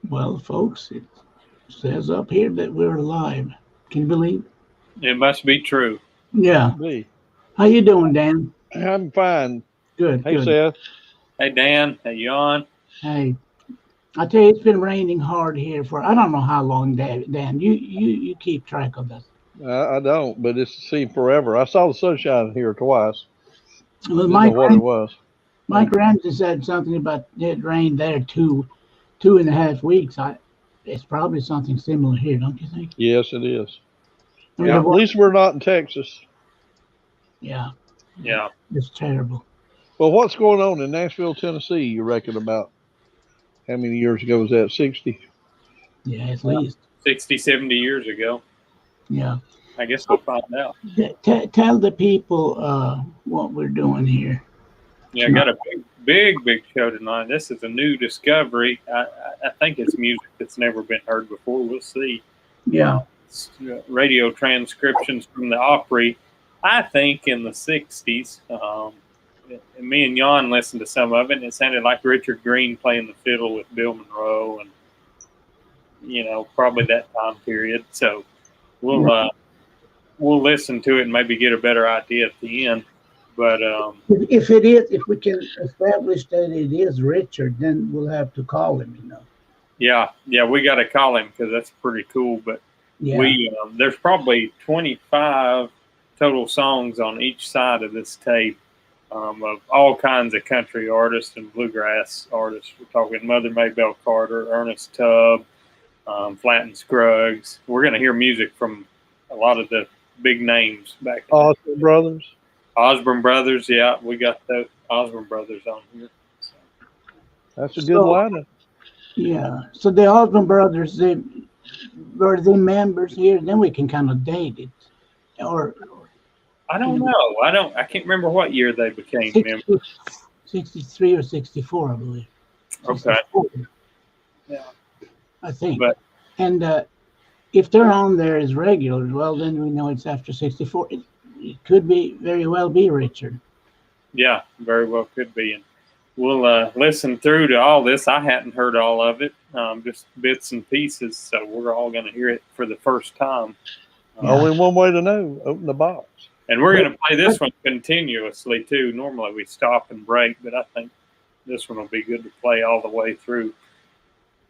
Well, folks, it says up here that we're alive. Can you believe? It must be true. Yeah. Me. How you doing, Dan? I'm fine. Good, Hey, good. Seth. Hey, Dan. Hey, you on? Hey, I tell you, it's been raining hard here for I don't know how long, Dan. You keep track of this. I don't, but it's seemed forever. I saw the sunshine here twice. Well, Didn't know what it was. Mike Ramsey said something about it rained there 2.5 weeks. It's probably something similar here, don't you think? Yes, it is. I mean, Yeah. the At least we're not in Texas. yeah, Yeah. it's terrible. Well, what's going on in Nashville, Tennessee? You reckon about how many years ago was that? 60? Yeah, at least. 60, 70 years ago. Yeah. I guess we'll So find out. tell the people what we're doing here Yeah, I tonight. got a big show tonight. This is a new discovery. I think it's music that's never been heard before. We'll see. Yeah. Radio transcriptions from the Opry, I think in the 60s. Me and Jan listened to some of it, and it sounded like Richard Green playing the fiddle with Bill Monroe, and probably that time period. So we'll Right. we'll listen to it and maybe get a better idea at the end. But If we can establish that it is Richard, then we'll have to call him. yeah, we got to call him because that's pretty cool. But Yeah. there's probably 25 total songs on each side of this tape, of all kinds of country artists and bluegrass artists. We're talking Mother Maybelle Carter, Ernest Tubb, Flatt and Scruggs. We're going to hear music from a lot of the big names back in Austin Brothers. Osborne Brothers. Yeah, we got the Osborne Brothers on here. So, That's a good So lineup. yeah. So the Osborne brothers, were they members here? Then we can kind of date it, or I you don't know, know. I can't remember what year they became members. 60, 63 or 64, I believe. Okay. 64, Yeah. I think. But And if they're on there as regulars, well, then we know it's after 64. It could be very well be Richard. yeah, very well could be. And we'll listen through to all this. I hadn't heard all of it, just bits and pieces. So we're all going to hear it for the first time. Yeah. Only one way to know. Open the box. And we're going to play this one continuously too. Normally we stop and break, but I think this one will be good to play all the way through.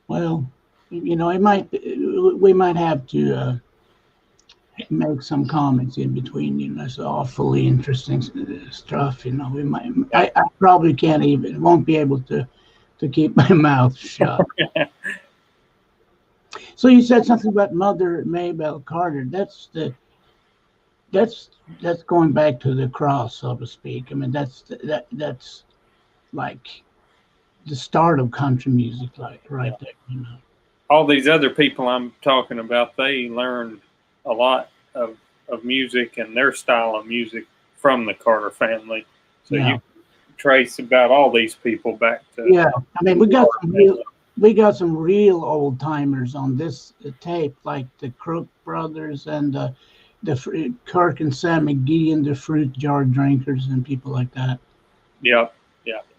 Well, we might have to make some comments in between. It's awfully interesting stuff. We might. I probably won't be able to keep my mouth shut. So you said something about Mother Maybelle Carter. That's going back to the cross, so to speak. I mean, that's like the start of country music, like right there. All these other people I'm talking about, they learned a lot of music and their style of music from the Carter family. So Yeah. you can trace about all these people back to Yeah, I mean, we got some real old timers on this tape, like the Crook brothers and the Kirk and Sam McGee and the Fruit Jar Drinkers and people like that. yeah,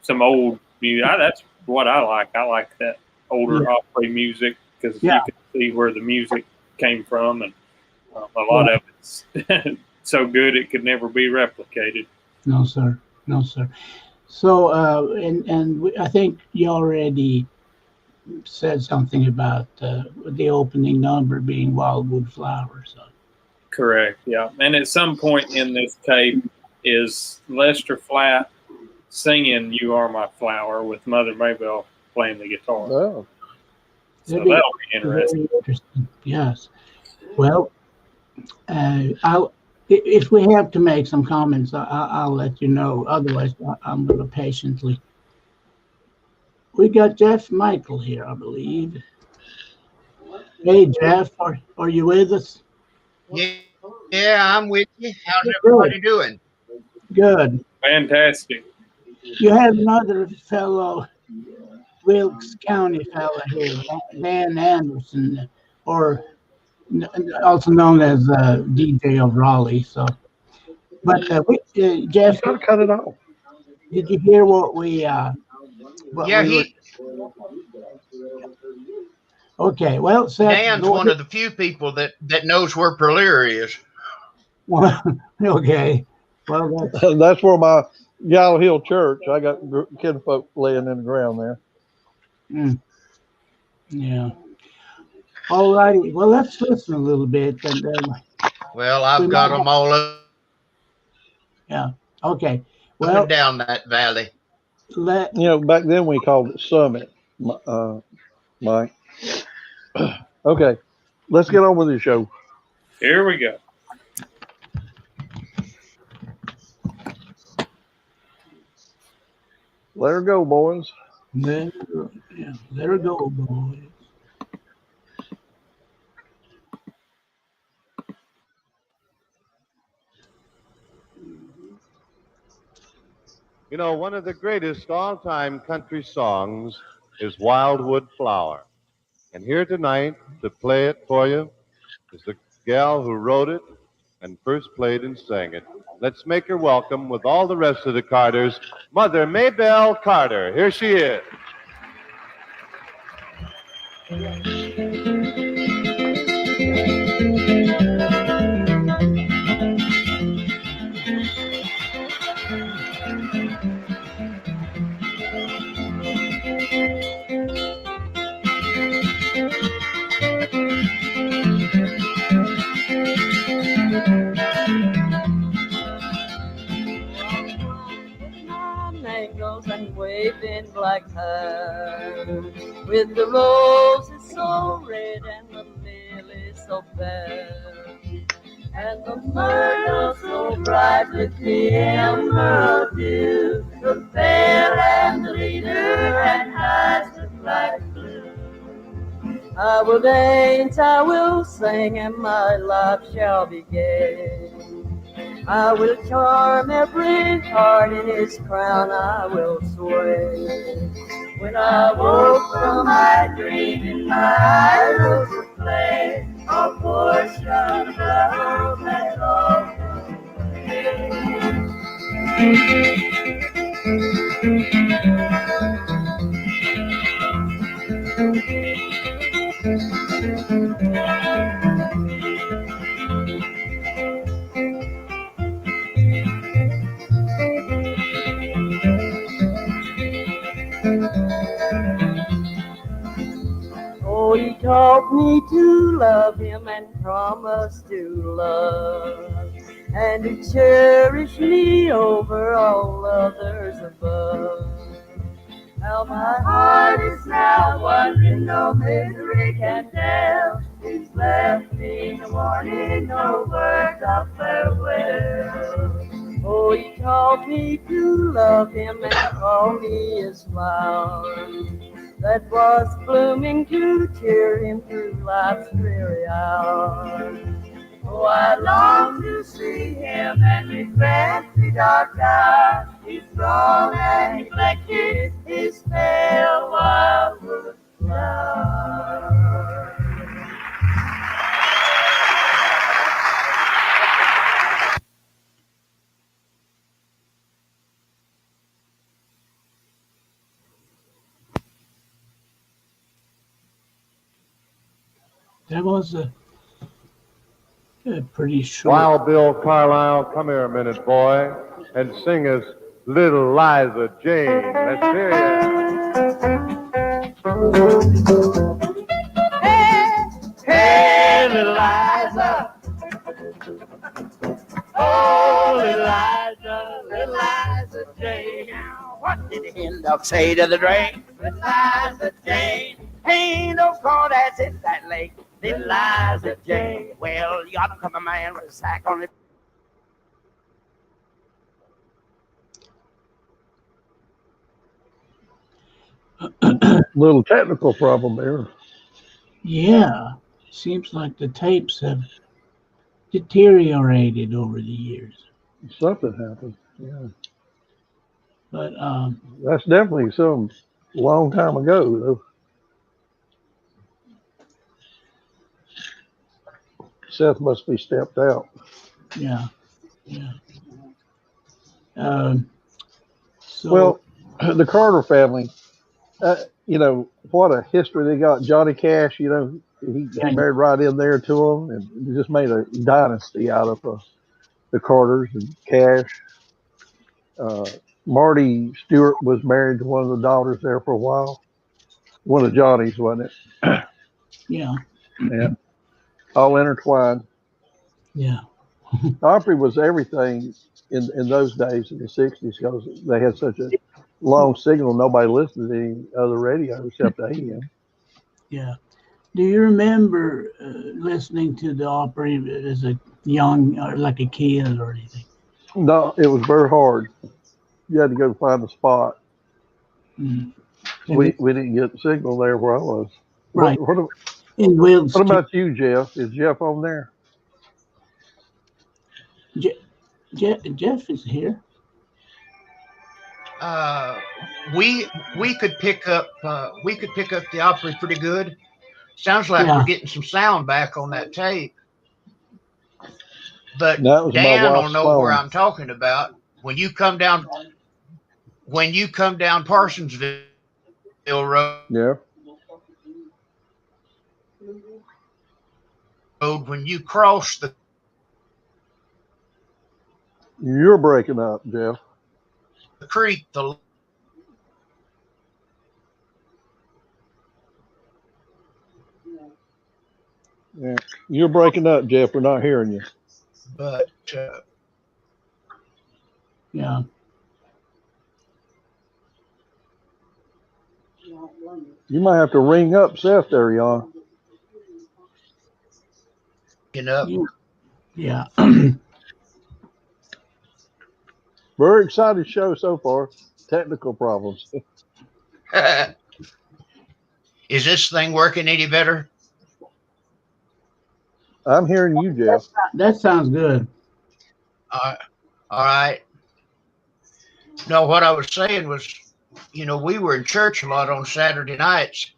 some old music. That's what I like. I like that older Yeah. Opry music because Yeah. you can see where the music came from, and a lot of it's so good it could never be replicated. No, sir. No, sir. So, I think you already said something about the opening number being Wildwood Flowers. So. Correct. Yeah, and at some point in this tape is Lester Flatt singing "You Are My Flower" with Mother Maybelle playing the guitar. Oh. So that'll be interesting. Very interesting. Yes. Well, if we have to make some comments, I'll let you know. Otherwise, I'm going to patiently. We got Jeff Michael here, I believe. Hey, Jeff, are you with us? Yeah, I'm with you. How's everybody doing? Good. Fantastic. You have another fellow, Wilkes County fellow here, Dan Anderson, or also known as DJ of Raleigh. So, but Jeff, You gotta cut it off. did you hear what we Yeah, were? Okay, well, Seth. Dan's one of the few people that knows where Purlear is. Well, okay. Well, That's where my Gallo Hill Church. I got kinfolk laying in the ground there. Yeah. All righty. Well, let's listen a little bit. And well, I've got them all up. Yeah. Okay. Well, up and down that valley. Back then we called it Summit, Mike. Okay, let's get on with the show. Here we go. Let her go, boys. Let her go, boys. You know, one of the greatest all-time country songs is Wildwood Flower. And here tonight to play it for you is the gal who wrote it and first played and sang it. Let's make her welcome with all the rest of the Carters, Mother Maybelle Carter. Here she is. And waving black hair, with the roses so red and the lilies so fair, and the myrtle so bright with the emerald dew, the fair and the leader and eyes with black blue. I will dance, I will sing, and my life shall be gay. I will charm every heart, in his crown I will sway. When I woke from my dream, in my eyes rose a flame, a portion of love that all Oh, he taught me to love him and promised to love, and to cherish me over all others above. How my heart is now wondering, no misery can tell. He's left me in the morning, no words of farewell. Oh, he taught me to love him and call me his flower, that was blooming to cheer him through life's dreary hour. Oh, I long to see him and regret the dark hour. He's grown and neglected his pale wildwood flower. That was a pretty short. Wild Bill Carlisle, come here a minute, boy, and sing us Little Liza Jane. Let's hear you. Hey, little Liza. Oh, little Liza Jane. What did the hen dog say to the drink? Little Liza Jane. Ain't no corn that's in that lake. Little Liza Jane. Well, you ought to come a man with a sack on it. Little technical problem there. Yeah, seems like the tapes have deteriorated over the years. Something happened. Yeah, But that's definitely some long time ago, though. Seth must be stepped out. yeah. So, Well, the Carter family, what a history they got. Johnny Cash, he married right in there to them, and he just made a dynasty out of the Carters and Cash. Uh, Marty Stewart was married to one of the daughters there for a while. One of Johnny's, wasn't it? Yeah. Yeah, all intertwined. Yeah. Opry was everything in those days in the '60s because they had such a long signal. Nobody listened to any other radio except AM. Yeah. Do you remember listening to the Opry as a young, or like a kid or anything? No, it was very hard. You had to go find a spot. Mm. We didn't get signal there where I was. Right. What In Wills. about you, Jeff? Is Jeff on there? Jeff is here. We could pick up the Opry pretty good. Sounds like Yeah. we're getting some sound back on that tape. But That was my Dan will wife's know phone. where I'm talking about. When you come down Parsonsville Road, Yeah. when you cross the You're breaking up, Jeff. creek, Yeah. You're breaking up, Jeff. We're not hearing you. but Yeah. You might have to ring up Seth there, Jan. Yeah. Very excited show so far. Technical problems. is this thing working any better? I'm hearing you, Jeff. That sounds good. All right. No, what I was saying was, we were in church a lot on Saturday nights,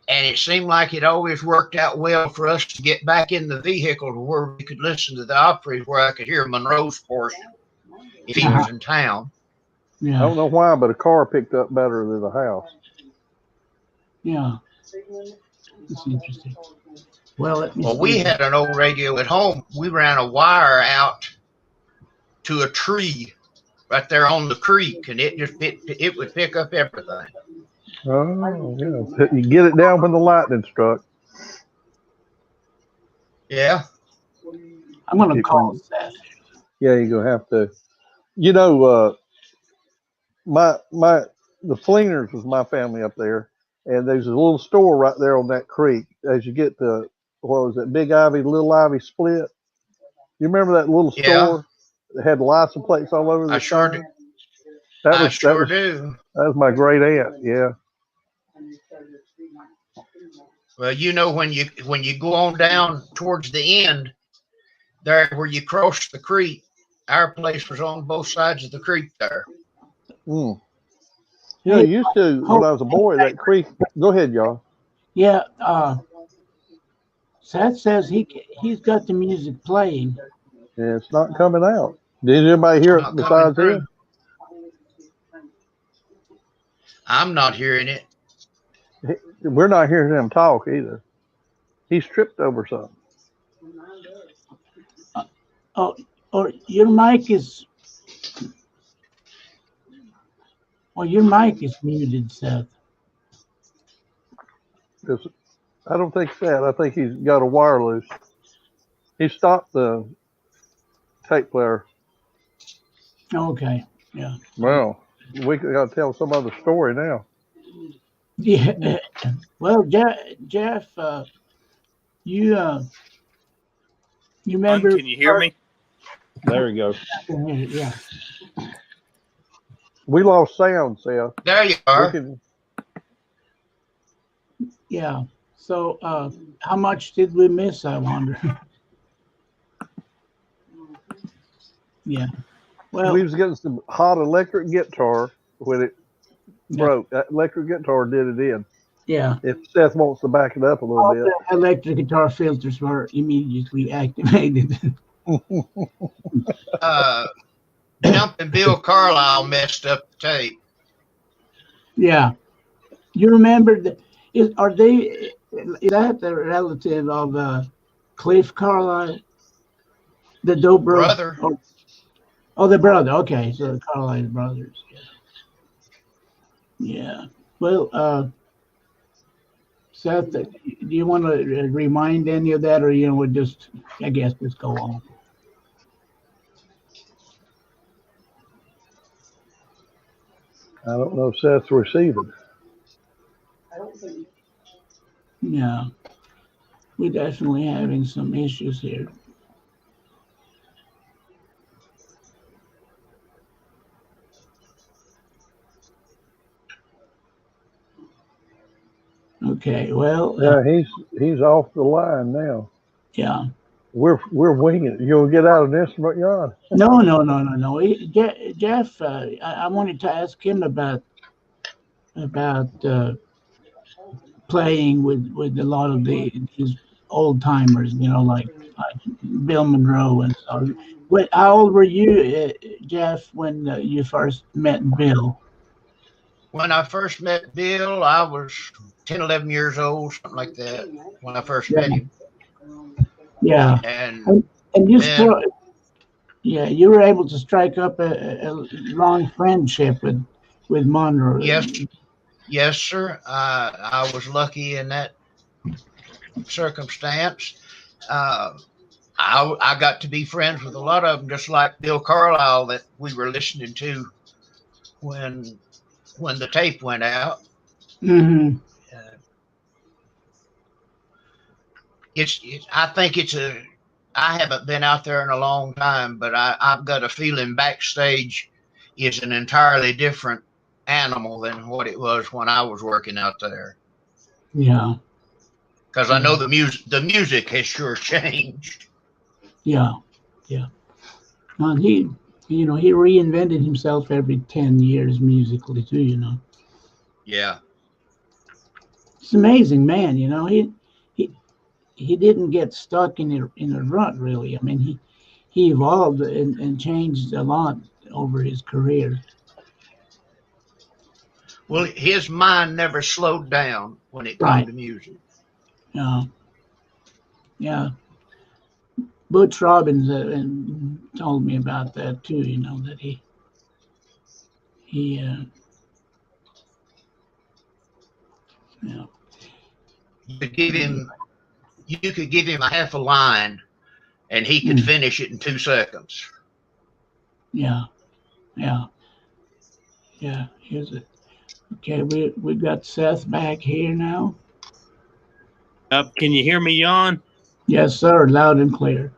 and it seemed like it always worked out well for us to get back in the vehicle to where we could listen to the Opry, where I could hear Monroe's portion if he was in town. Yeah. I don't know why, but a car picked up better than a house. Yeah. That's interesting. Well, we had an old radio at home. We ran a wire out to a tree right there on the creek, and it would pick up everything. Oh, yeah. You get it down when the lightning struck. Yeah. I'm going to call Seth. Yeah, you're going to have to. The Fleeners was my family up there, and there's a little store right there on that creek. As you get to, what was it, Big Ivy, Little Ivy split? You remember that little store that had license plates all over the I sure side? do. I sure do. That was my great aunt, yeah. Well, when you go on down towards the end, there where you cross the creek, our place was on both sides of the creek there. Mm. Used to, when I was a boy, that creek. Go ahead, y'all. Yeah. Seth says he's got the music playing. Yeah, it's not coming out. Did anybody hear it besides him? I'm not hearing it. We're not hearing him talk either. He's tripped over something. Your mic is. Well, your mic is muted, Seth. I don't think that. I think he's got a wire loose. He stopped the tape player. Okay. Yeah. Well, we got to tell some other story now. Yeah. Well, Jeff, you remember? Can you hear me? There you go. Yeah. We lost sound, Seth. There you are. Yeah. So, how much did we miss, I wonder? Yeah. Well, we was getting some hot electric guitar when it broke. That electric guitar did it in. Yeah. If Seth wants to back it up a little bit. The electric guitar filters were immediately activated. Jumping Bill Carlisle messed up the tape. Yeah. You remember are they? Is that the relative of Cliff Carlisle, the Dobro? Brother. Oh, the brother. Okay, so the Carlisle brothers. Yeah. Yeah. Well, Seth, do you want to remind any of that, or would just, I guess, just go on? I don't know if Seth's receiving. Yeah, we're definitely having some issues here. Okay, well, Yeah, he's off the line now. yeah. We're winging it. You'll get out an instrument, Jan? No. Jeff, I wanted to ask him about playing with a lot of these old timers, like Bill Monroe and so. How old were you, Jeff, when you first met Bill? When I first met Bill, I was 10, 11 years old, something like that, when I first met him. Yeah. And you then, you were able to strike up a long friendship with Monroe. yes, sir. I was lucky in that circumstance. I got to be friends with a lot of them, just like Bill Carlisle that we were listening to when the tape went out. Mm-hmm. I think I haven't been out there in a long time, but I've got a feeling backstage is an entirely different animal than what it was when I was working out there. Yeah. Because I know the music has sure changed. Yeah. Well, he reinvented himself every 10 years musically too. Yeah. It's amazing, man. He didn't get stuck in a rut, really. I mean, he evolved and changed a lot over his career. Well, his mind never slowed down when it came to music. Yeah. Butch Robbins told me about that too. That he yeah. You could give him a half a line, and he could finish it in 2 seconds. Yeah. Here's it. Okay, we got Seth back here now. Can you hear me, Jan? Yes, sir. Loud and clear.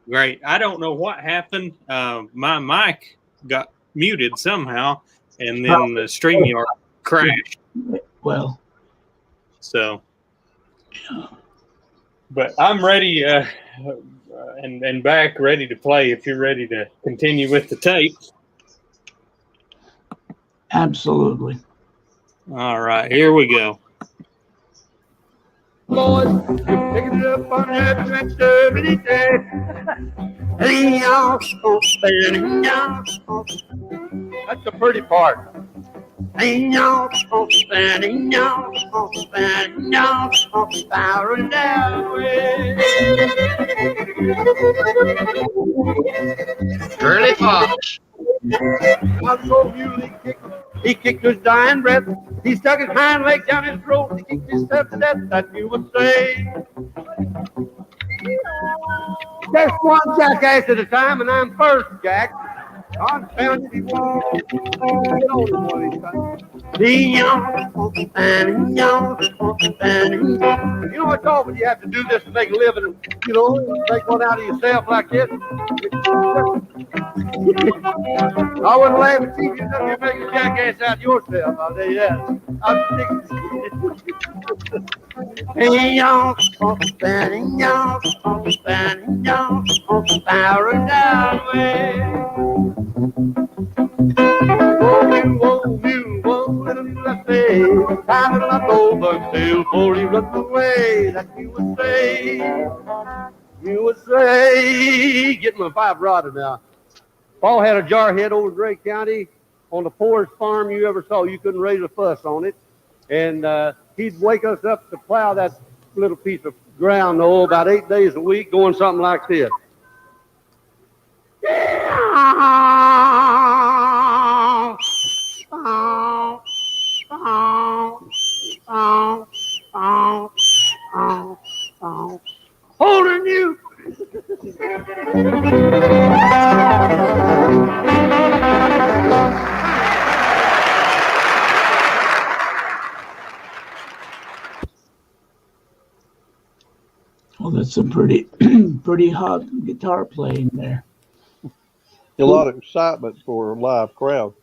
Great. I don't know what happened. My mic got muted somehow, and then the StreamYard crashed. Well. So. But I'm ready and back, ready to play if you're ready to continue with the tape. Absolutely. All right, here we go. Boys, you're picking it up on that dirty day. That's the pretty part. Curly Fox. He kicked his dying breath. He stuck his hind leg down his throat. He kicked himself to death, that you would say. Just one jackass at a time, and I'm first, Jack. I'm telling you, get on one of these times. You know, it's all when you have to do this to make a living, make one out of yourself like this. I wouldn't laugh at you if you make a jackass out of yourself, I'll tell you that. Time it'll not over before he runs away, that you would say. You would say, get my 5 rod now. Paul had a jarhead over in Drake County on the poorest farm you ever saw. You couldn't raise a fuss on it. And he'd wake us up to plow that little piece of ground, about 8 days a week, going something like this. Holding you. Well, that's some pretty pretty hot guitar playing there. A lot of excitement for a live crowd.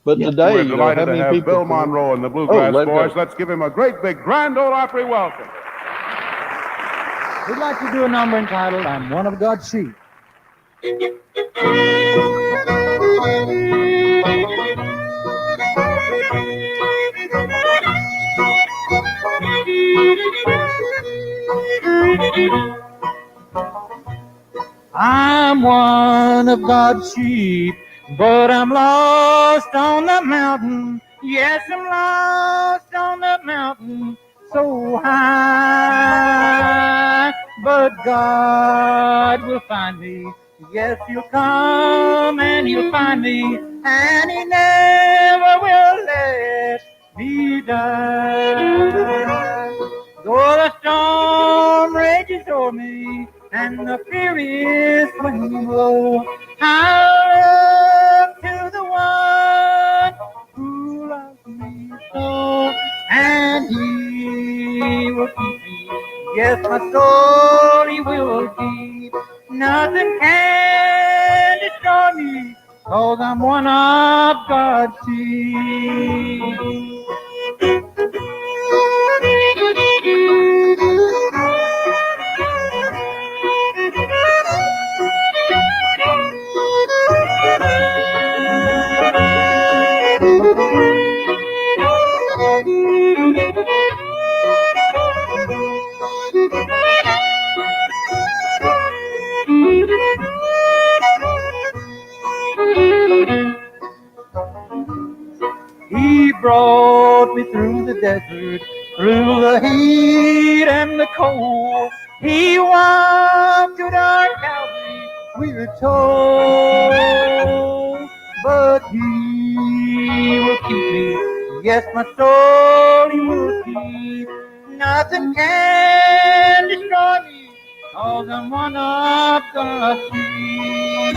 But Yeah. today, We're you know, delighted how to many have people? Bill Monroe and the Bluegrass let Boys. go. Let's give him a great big Grand Ole Opry welcome. We'd like to do a number entitled I'm One of God's Sheep. I'm one of God's sheep, but I'm lost on the mountain. Yes, I'm lost on the mountain so high. But God will find me. Yes, He'll come and He'll find me, and He never will let me die. Though the storm rages o'er me and the furious wind blows, I'll look to the one who loves me so, and He will keep me. Yes, my soul He will keep. Nothing can destroy me, 'cause I'm one of God's sheep. He brought me through the desert, through the heat and the cold. He walked to dark Calvary, we were told. But He will keep me. Yes, my soul He will keep. Nothing can destroy me, 'cause I'm one of God's sheep.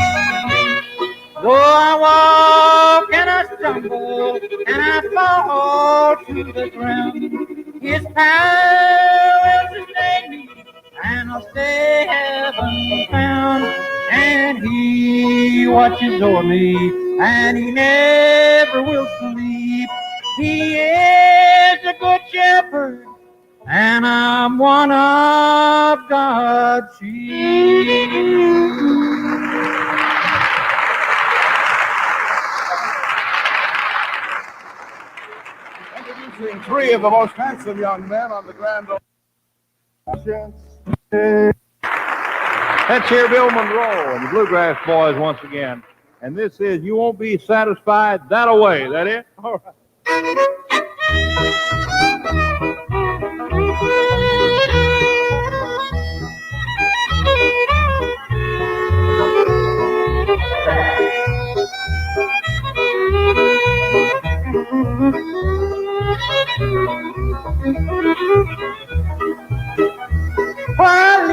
Though I walk and I stumble and I fall to the ground, His power will sustain me, and I'll stay heaven bound. And He watches over me, and He never will sleep. He is a good shepherd, and I'm one of God's sheep. Introducing three of the most handsome young men on the Grand Ole. Let's hear Bill Monroe and the Bluegrass Boys once again. And this is You Won't Be Satisfied That-A-Way. Is that it? All right. I'll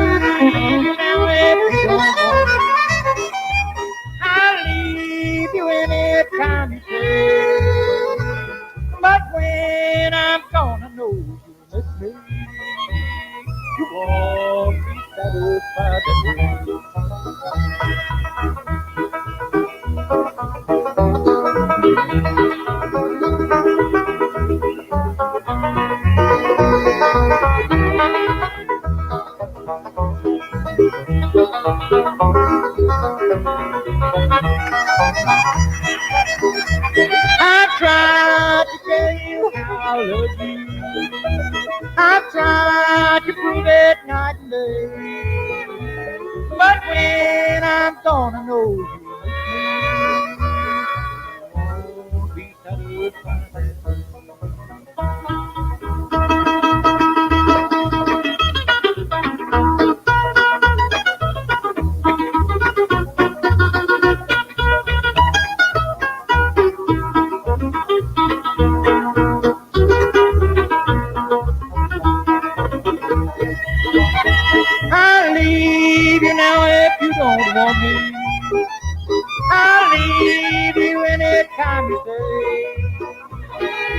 leave you any time you say, but when I'm gone, I know you'll miss me. You won't be satisfied that way. I tried to tell you how I love you. I tried to prove it night and day. But when I'm gone, I know you'll miss me. You won't be satisfied. I'll leave you now if you don't want me. I'll leave you anytime you say.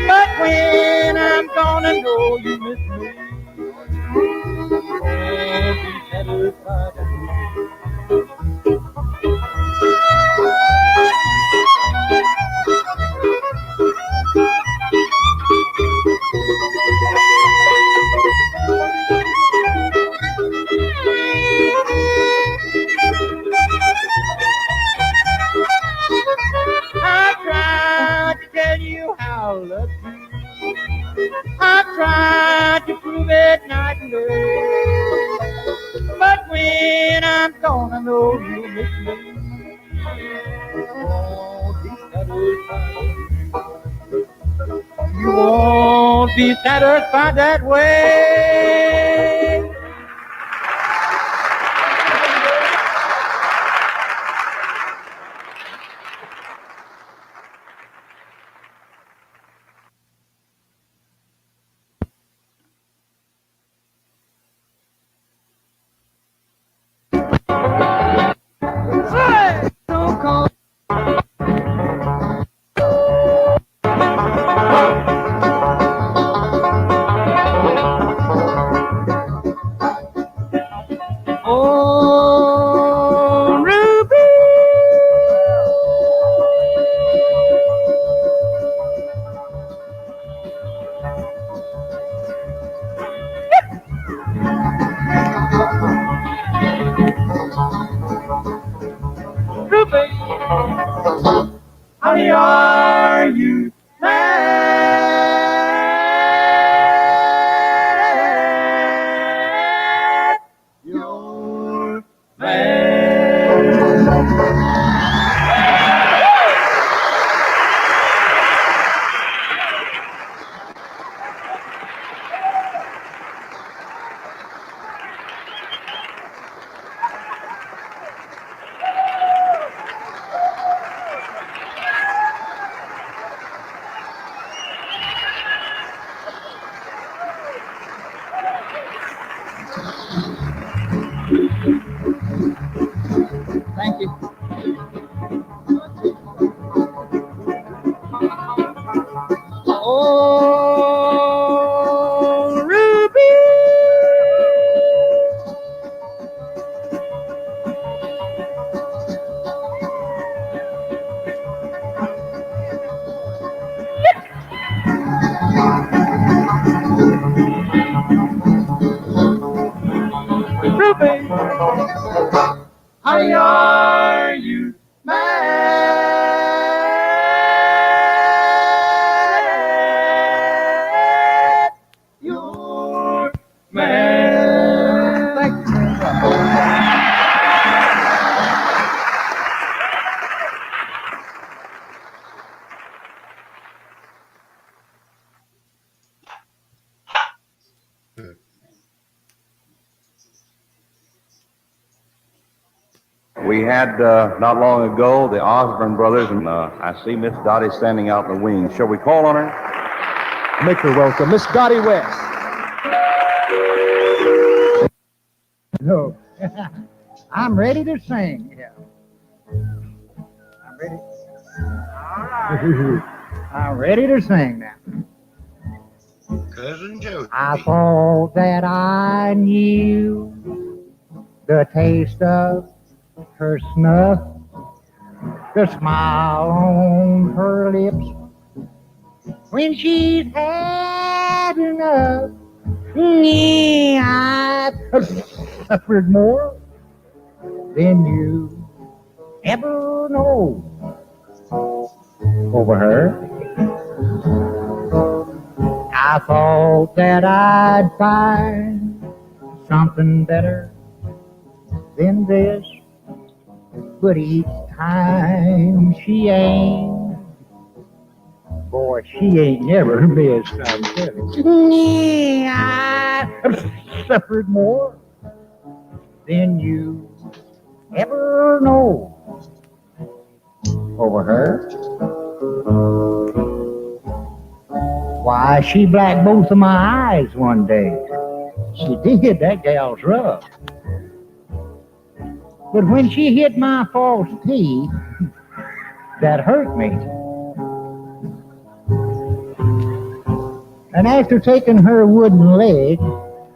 But when I'm gonna know you miss me, won't be satisfied. I tried to tell you how I love you. I tried to prove it night and day. But when I'm gonna know you miss me, won't be satisfied. You won't be satisfied that way. Oh, Ruby. Ruby, honey, are you mad? You're Thank you. Oh, Ruby. Ruby, honey, are you mad? You're mad. Thank you. We had, not long ago, the Osborne brothers, and I see Miss Dottie standing out in the wings. Shall we call on her? Make her welcome, Miss Dottie West. No. I'm ready to sing. Yeah. I'm ready. All right. I'm ready to sing now. Cousin Joe. I thought that I knew the taste of her snuff, the smile on her lips when she's had enough. I've suffered more than you ever know over her. I thought that I'd find something better than this, but each time she ain't Boy, she ain't never missed something. Yeah, I've suffered more than you ever know over her. Why, she blacked both of my eyes one day. She did, that gal's rough. But when she hit my false teeth, that hurt me. And after taking her wooden leg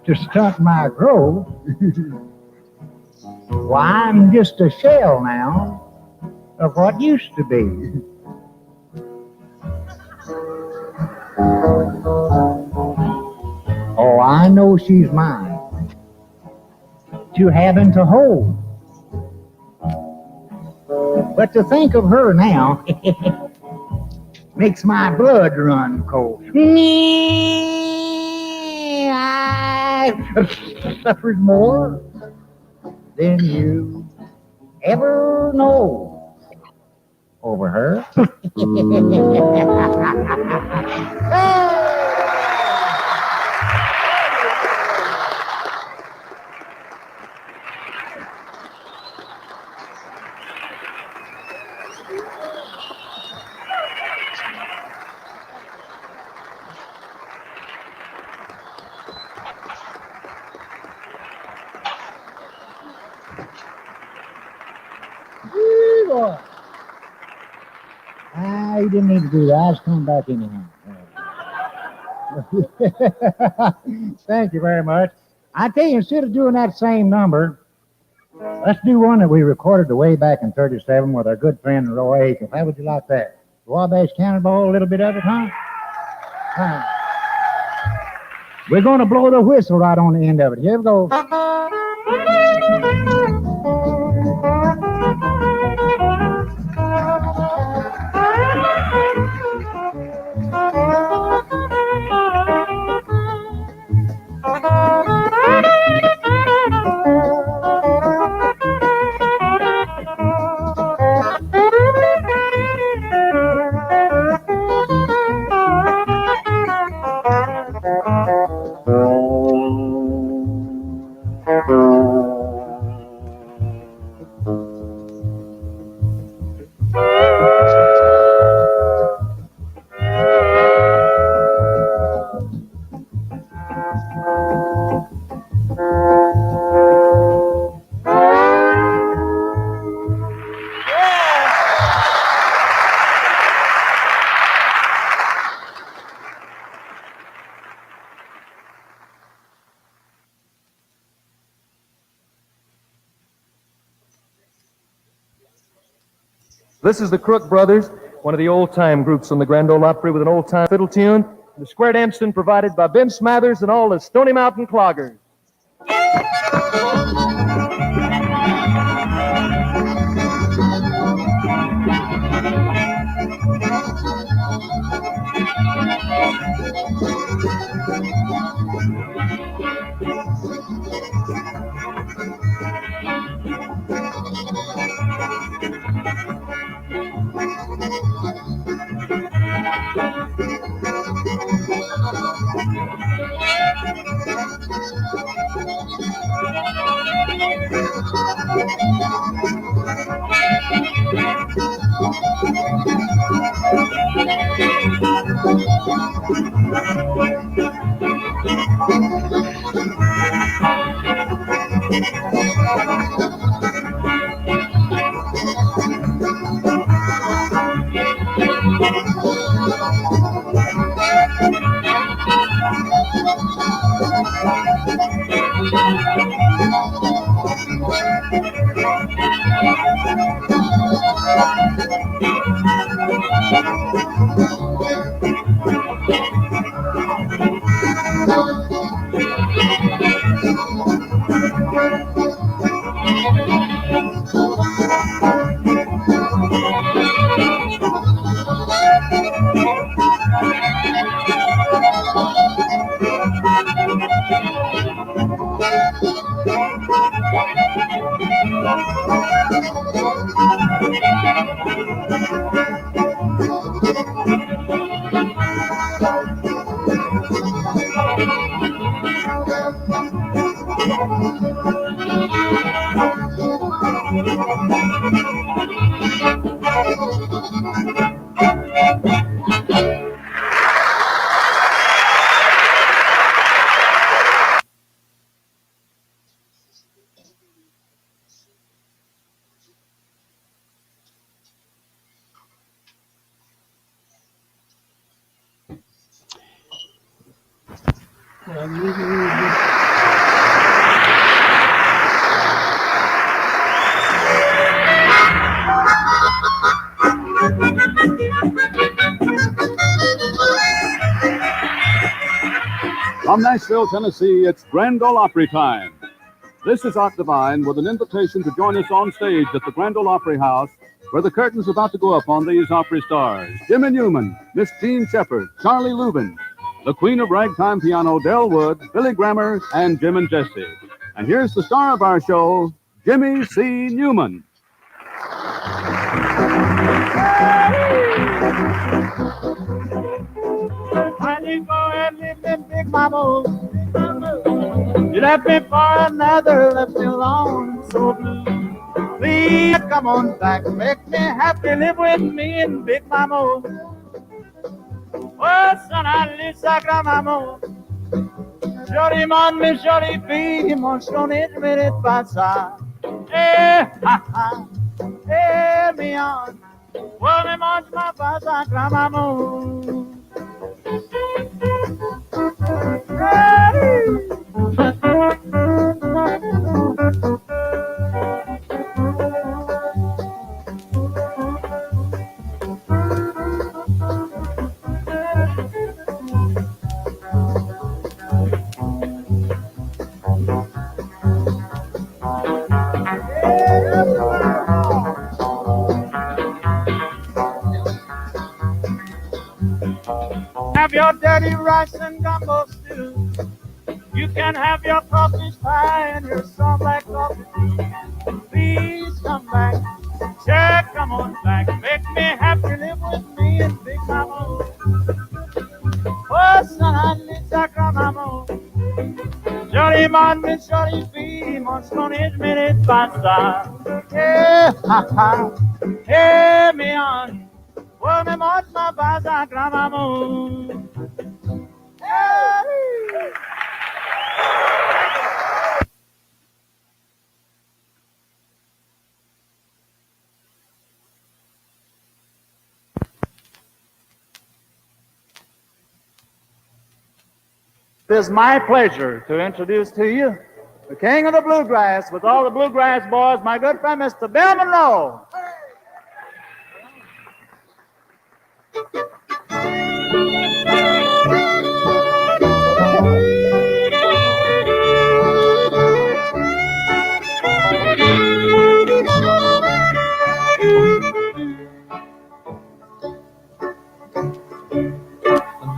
to stunt my growth, why, I'm just a shell now of what used to be. Oh, I know she's mine to have and to hold. But to think of her now makes my blood run cold. I've suffered more than you ever know over her. You didn't need to do that. I was coming back anyhow. Thank you very much. I tell you, instead of doing that same number, let's do one that we recorded way back in '37 with our good friend Roy Akins. How would you like that? The Wabash Cannonball, a little bit of it, huh? We're going to blow the whistle right on the end of it. Here we go. This is the Crook Brothers, one of the old-time groups on the Grand Ole Opry with an old-time fiddle tune. The square dancing provided by Ben Smathers and all the Stony Mountain Cloggers. From Nashville, Tennessee, it's Grand Ole Opry time. This is Art Divine with an invitation to join us on stage at the Grand Ole Opry House, where the curtain's about to go up on these Opry stars. Jimmy Newman, Miss Jean Shepherd, Charlie Lubin, the Queen of Ragtime Piano, Del Wood, Billy Grammer, and Jim and Jesse. And here's the star of our show, Jimmy C. Newman. Why you go and leave me, Big Mama? You left me for another, left me alone, so blue. Please come on back, make me happy, live with me and Big Mama. Oh, son, I live Sacramento. Jolly mon, me jolly fille, mon sonnet, minute passa. Eh, ha, ha, eh, mi on. Oh, me mange ma passa, Sacramento. Have your dirty rice and gumbo stew. You can have your crawfish pie and your salt black coffee. Please come back, sure, come on back. Make me happy, live with me and Big Mama. Oh, son, I need Sacramento. Jolly mon, me jolly fille, mon stonage minute pasta. Eh, ha, ha, eh, me on. Oh, me mange ma pasta, Sacramento. It is my pleasure to introduce to you the king of the bluegrass with all the bluegrass boys, my good friend, Mr. Bill Monroe.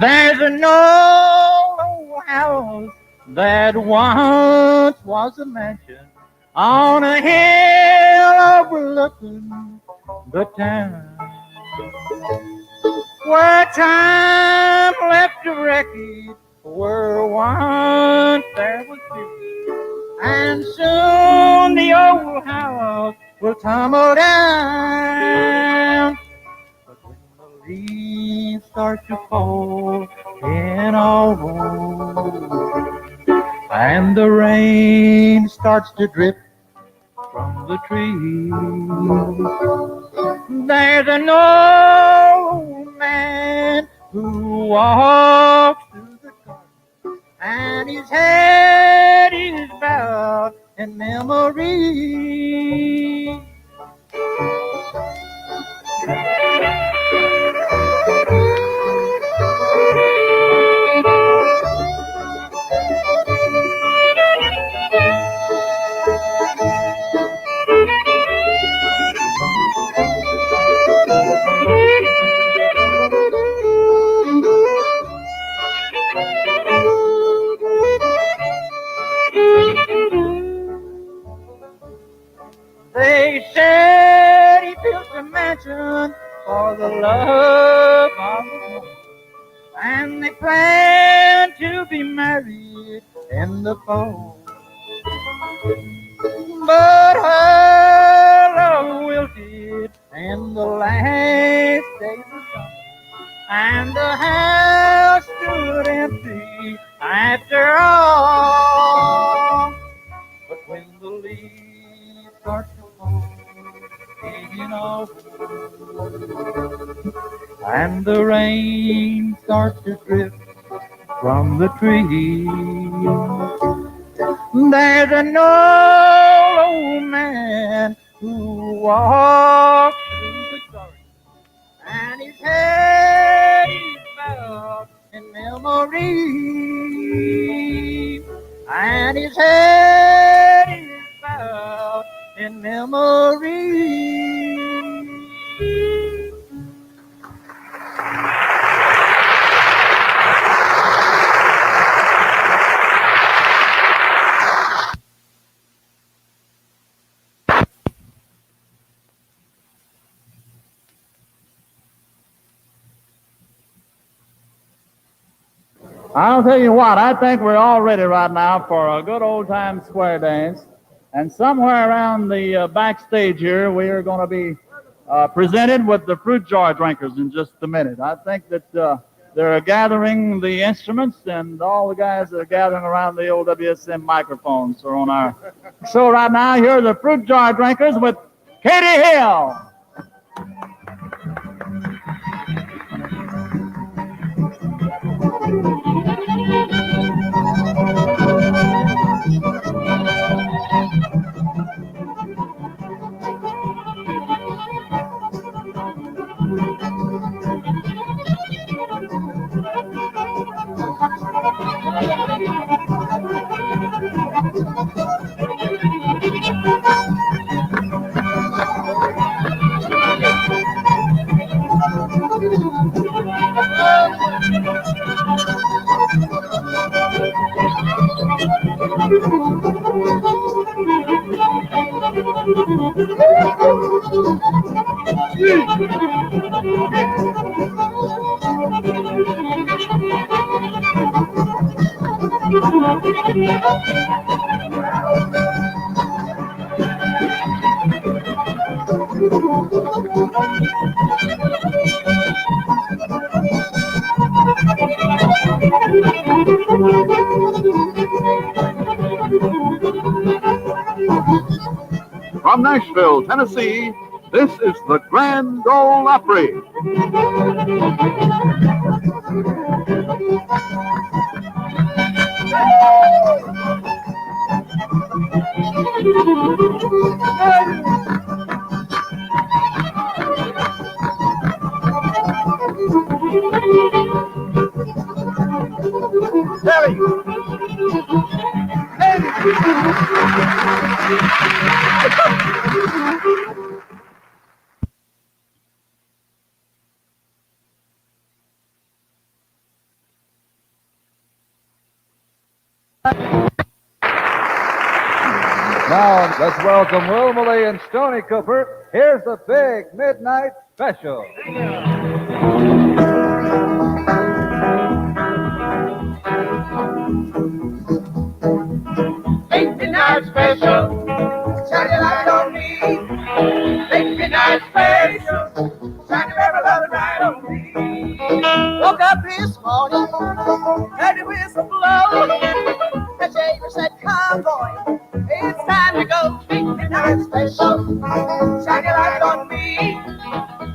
There's an old house that once was a mansion on a hill overlooking the town, where time left a wreckage where once there was beauty, and soon the old house will tumble down. Leaves start to fall in August, and the rain starts to drip from the trees. There's an old man who walks through the garden, and his head is bowed in memory. They said he built a mansion for the love of the woman, and they planned to be married in the fall. But her love wilted and the last days were gone, and the house stood empty after all. But when the leaves start to fall, taking off, and the rain starts to drip from the trees, there's an old man who walks through the garden, and his head is bowed in memory, and his head is bowed in memory. I'll tell you what, I think we're all ready right now for a good old-time square dance. And somewhere around the backstage here, we are going to be presented with the fruit jar drinkers in just a minute. I think that they're gathering the instruments, and all the guys that are gathering around the old WSM microphones are on our show right now. Here are the fruit jar drinkers with Katie Hill. From Nashville, Tennessee, this is the Grand Ole Opry. Now, let's welcome Wilma Lee and Stoney Cooper. Here's the big midnight special. Big midnight special, shine your light on me. Big midnight special, shine your every loving light on me. Woke up this morning, heard the whistle blow. The shaver said, "Come, boy, it's time to go." Big midnight special, shine your light on me.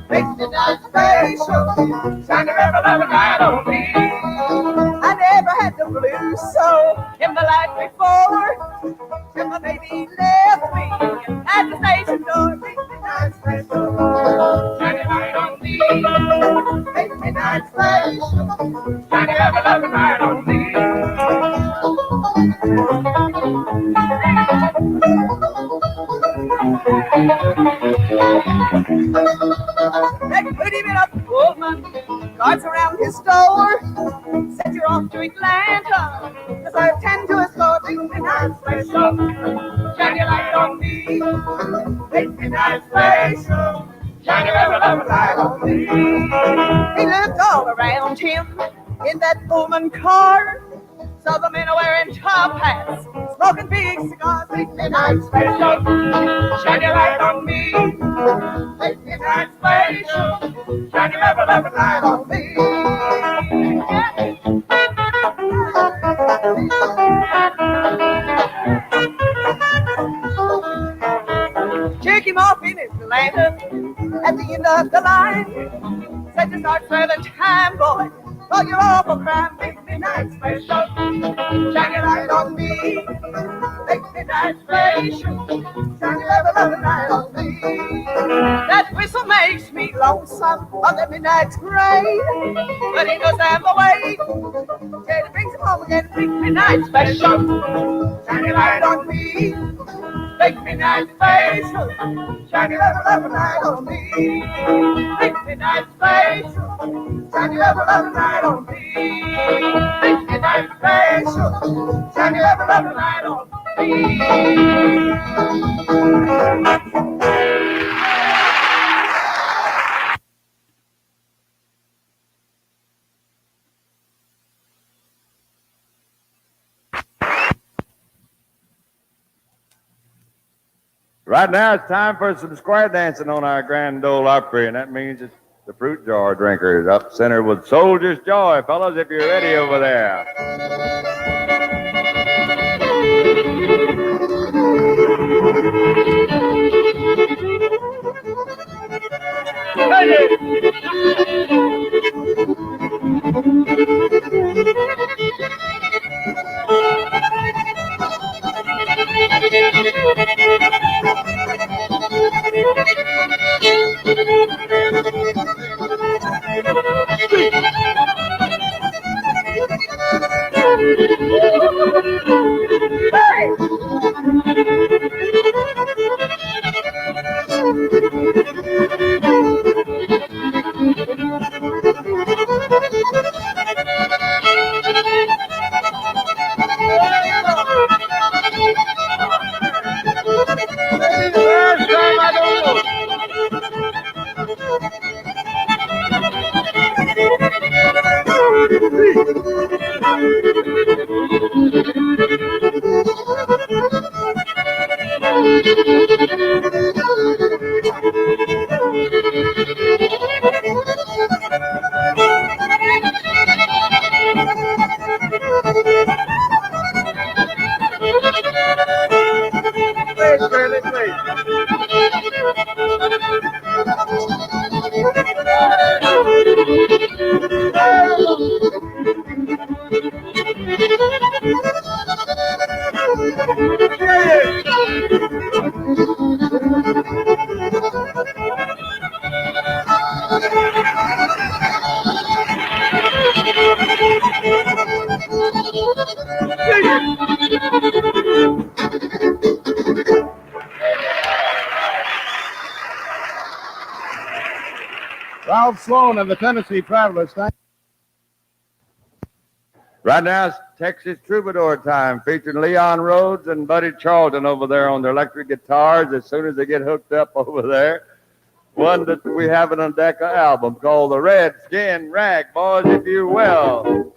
Big midnight special, shine your every loving light on me. I never had the blues so in my life before, till my baby left me at the station door. Big midnight special, shine your light on me. Big midnight special, shine your every loving light on me. They put him in a Pullman, guards around his store. Said you're off to Atlanta, deserve 10 to a score. Big midnight special, shine your light on me. Big midnight special, shine your every loving light on me. He looked all around him in that Pullman car. So the men are wearing top hats, smoking big cigars. Big midnight special, shine your light on me. Big midnight special, shine your every light on me. Check him off in his lantern at the end of the line. Said to start serving time, boy, for your awful crime. Big midnight special, shine your light on me. Big midnight special, shine your every light on me. That whistle makes me lonesome on the midnight train, but he knows I'm away till he brings him home again. Big midnight special, shine your light on me. Big midnight special, shine your every light on me. Big midnight special, shine your every light on me. Big midnight special, shine your every light on me. Right now, it's time for some square dancing on our Grand Ole Opry, and that means it's the fruit jar drinkers up center with Soldier's Joy. Fellas, if you're ready over there. Ralph Sloan and the Tennessee Travelers. Right now, it's Texas Troubadour time, featuring Leon Rhodes and Buddy Charlton over there on their electric guitars as soon as they get hooked up over there. One that we have in a Decca album called The Red Skin Rag, boys, if you will.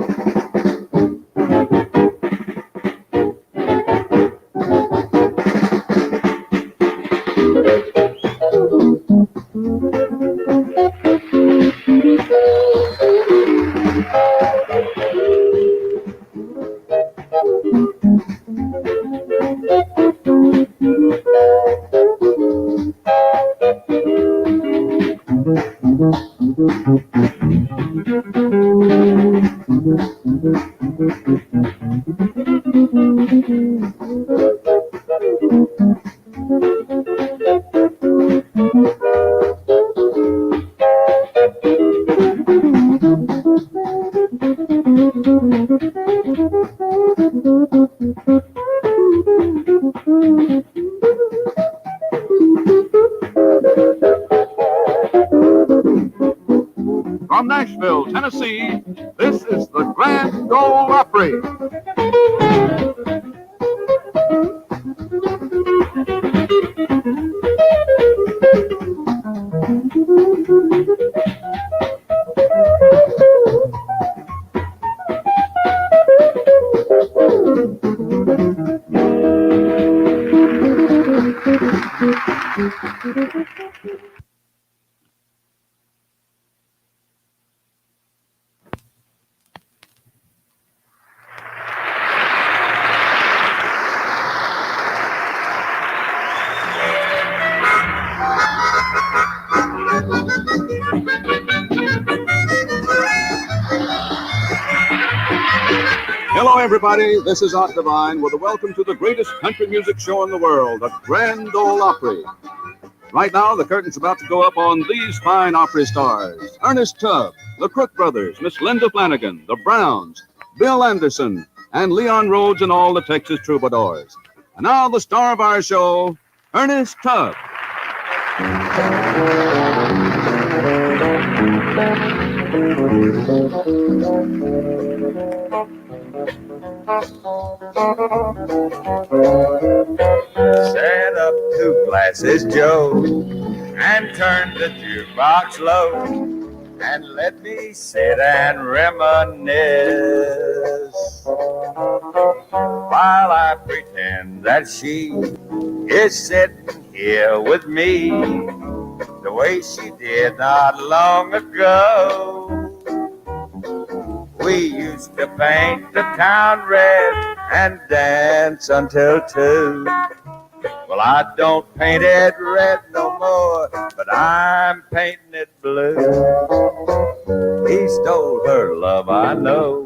From Nashville, Tennessee, this is the Grand Ole Opry. Hello, everybody. This is Art Divine with a welcome to the greatest country music show in the world, the Grand Ole Opry. Right now, the curtain's about to go up on these fine Opry stars: Ernest Tubb, the Crook Brothers, Miss Linda Flanagan, the Browns, Bill Anderson, and Leon Rhodes and all the Texas Troubadours. And now, the star of our show, Ernest Tubb. Set up 2 glasses, Joe, and turn the jukebox low, and let me sit and reminisce while I pretend that she is sitting here with me the way she did not long ago. We used to paint the town red and dance until 2. Well, I don't paint it red no more, but I'm painting it blue. He stole her love, I know,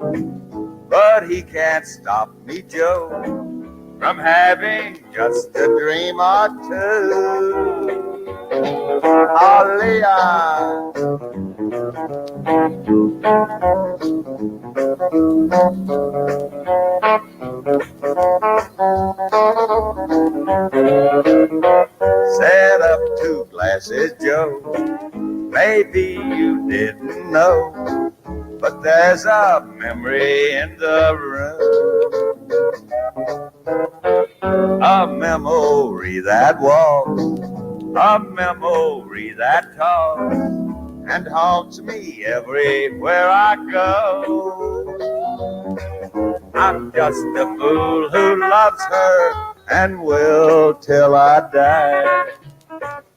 but he can't stop me, Joe, from having just a dream or 2. Oh, Leon. Set up 2 glasses, Joe. Maybe you didn't know, but there's a memory in the room. A memory that walks, a memory that talks, and haunts me everywhere I go. I'm just a fool who loves her and will till I die.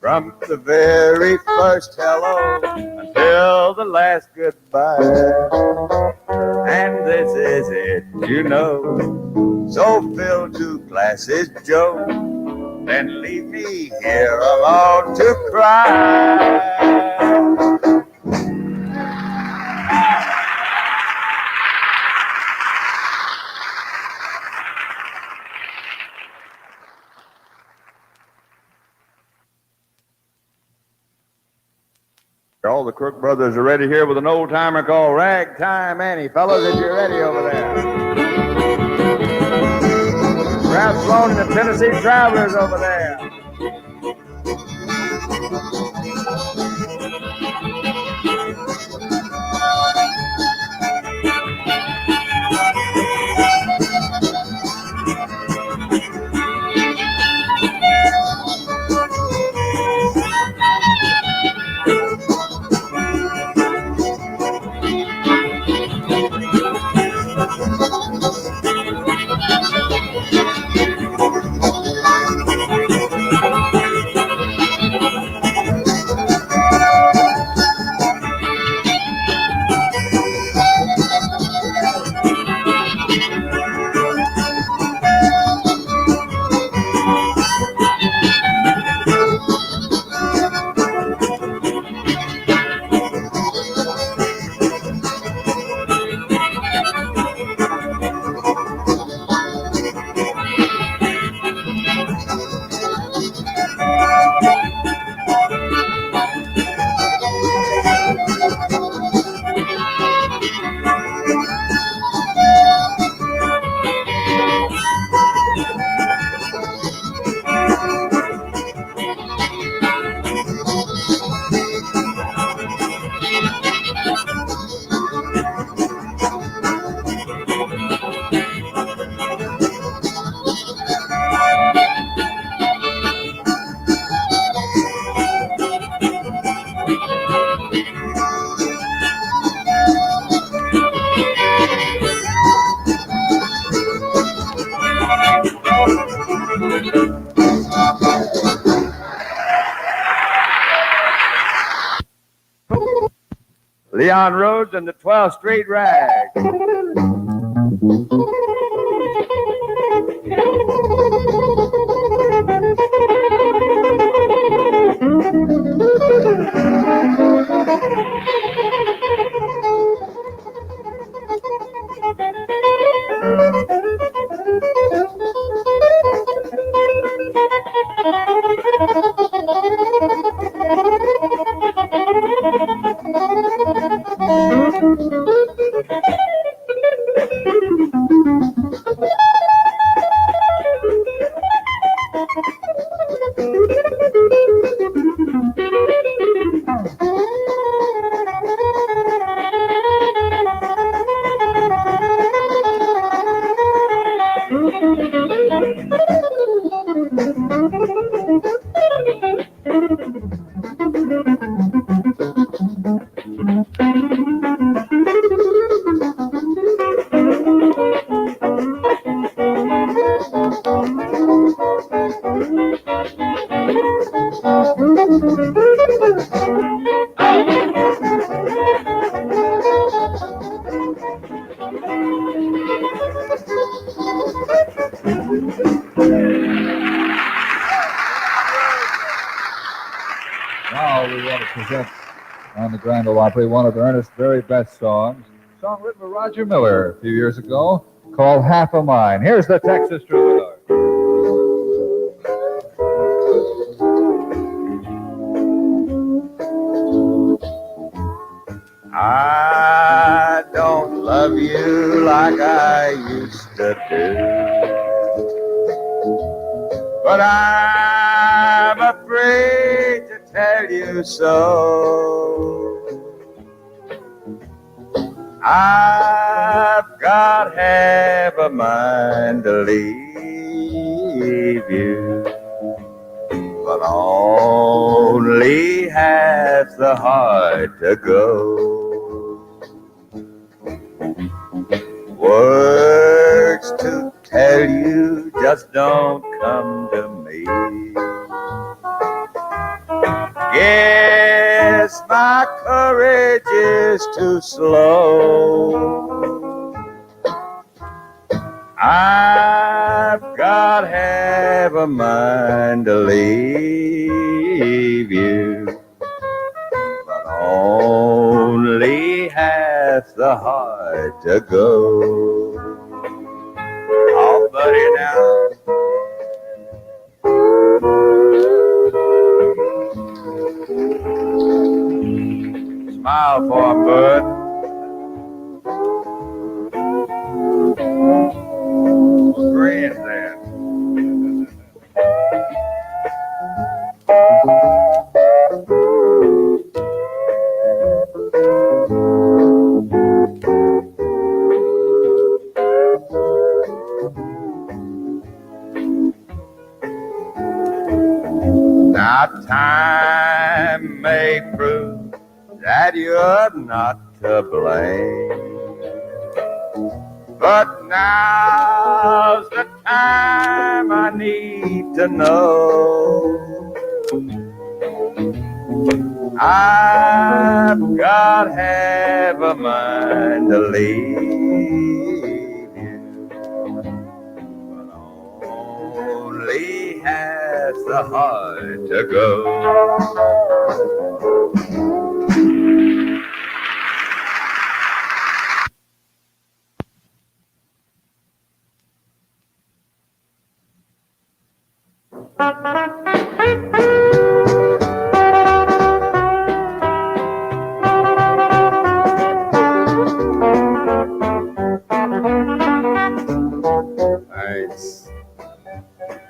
From the very first hello until the last goodbye. And this is it, you know. So fill 2 glasses, Joe, then leave me here alone to cry. All the Crook Brothers are ready here with an old-timer called Ragtime Annie. Fellas, if you're ready over there. Ralph Sloan and the Tennessee Travelers over there. Leon Rhodes and the 12th Street Rag. Now we want to present on the Grand Ole Opry one of Ernest's very best songs, a song written by Roger Miller a few years ago called Half of Mine. Here's the Texas Troubadour. I don't love you like I used to do, but I'm afraid to tell you so. I've got half a mind to leave you, but only half the heart to go. Words to tell you just don't come to me. Guess my courage is too slow. I've got half a mind to leave you, but only half the heart to go. Oh, buddy, now. Smile for him, bud. Friends there. Now time may prove that you're not to blame, but now's the time I need to know. I've got half a mind to leave you, but only half the heart to go.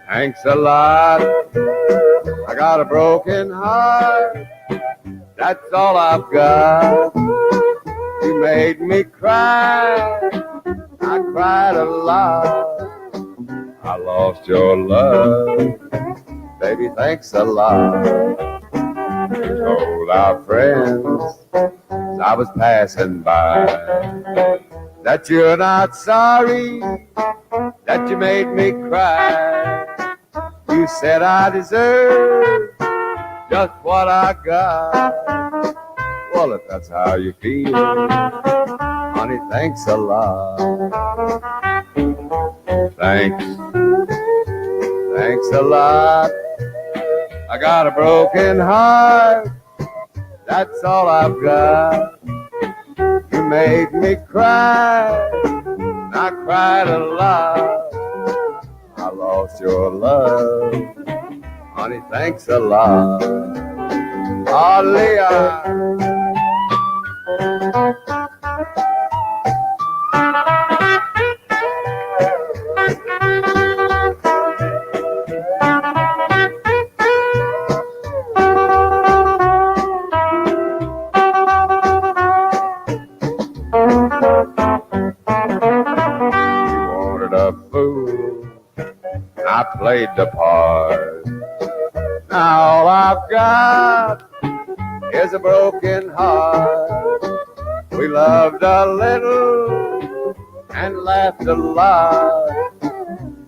Thanks a lot. I got a broken heart. That's all I've got. You made me cry. I cried a lot. I lost your love. Baby, thanks a lot. We told our friends as I was passing by that you're not sorry, that you made me cry. You said I deserve just what I got. Well, if that's how you feel, honey, thanks a lot. Thanks a lot. I got a broken heart, that's all I've got. You made me cry, I cried a lot. I lost your love, honey, thanks a lot. Oh, Leon. I played the part. Now all I've got is a broken heart. We loved a little and laughed a lot.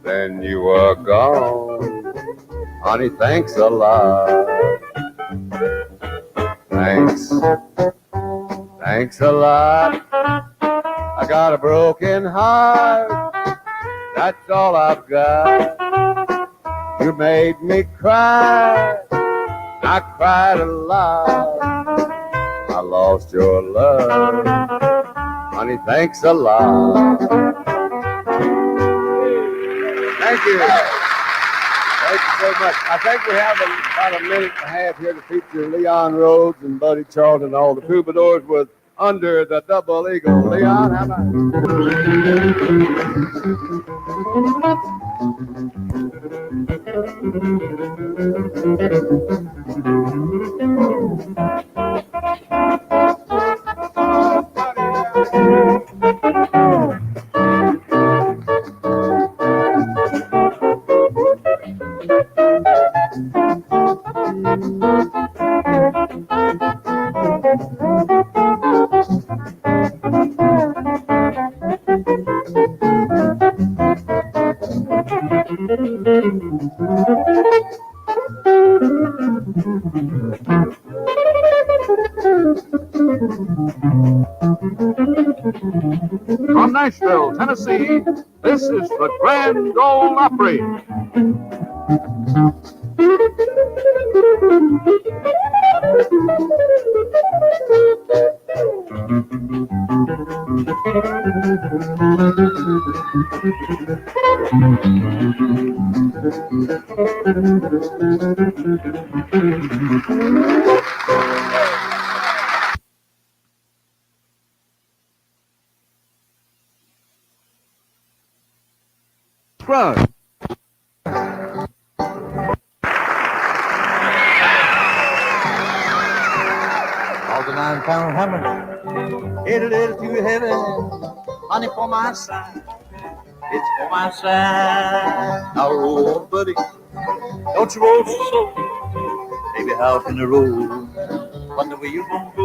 Then you were gone. Honey, thanks a lot. Thanks a lot. I got a broken heart. That's all I've got. You made me cry, I cried a lot. I lost your love, honey, thanks a lot. Thank you. Thank you so much. I think we have about a minute and a half here to feature Leon Rhodes and Buddy Charlton and all the troubadours with Under the Double Eagle. Leon, how about From Nashville, Tennessee, this is the Grand Ole Opry. Scruggs. All the 9-pound hammer, hit a little too heavy, honey, for my side. It's for my side. Now roll, buddy, don't you roll so slow. Baby, how can you roll? Wonder where you gonna go?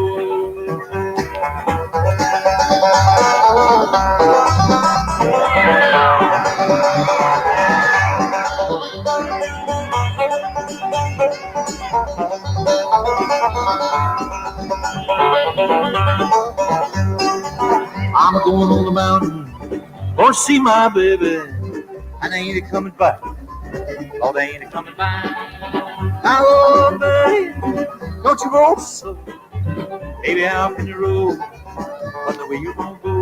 I'm going on the mountain, gonna see my baby, and I ain't a coming back. Lord, I ain't a coming back. Now, oh, baby, don't you roll so. Baby, how can you roll? Wonder where you gonna go?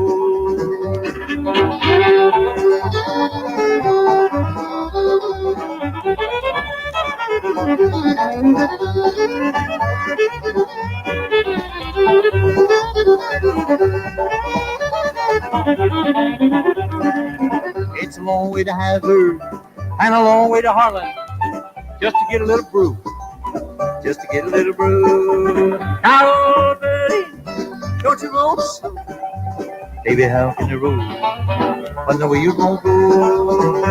It's a long way to Hazard and a long way to Harlan just to get a little brew. Just to get a little brew. Now, oh, buddy, don't you roll so. Baby, how can you roll? Wonder where you gonna go?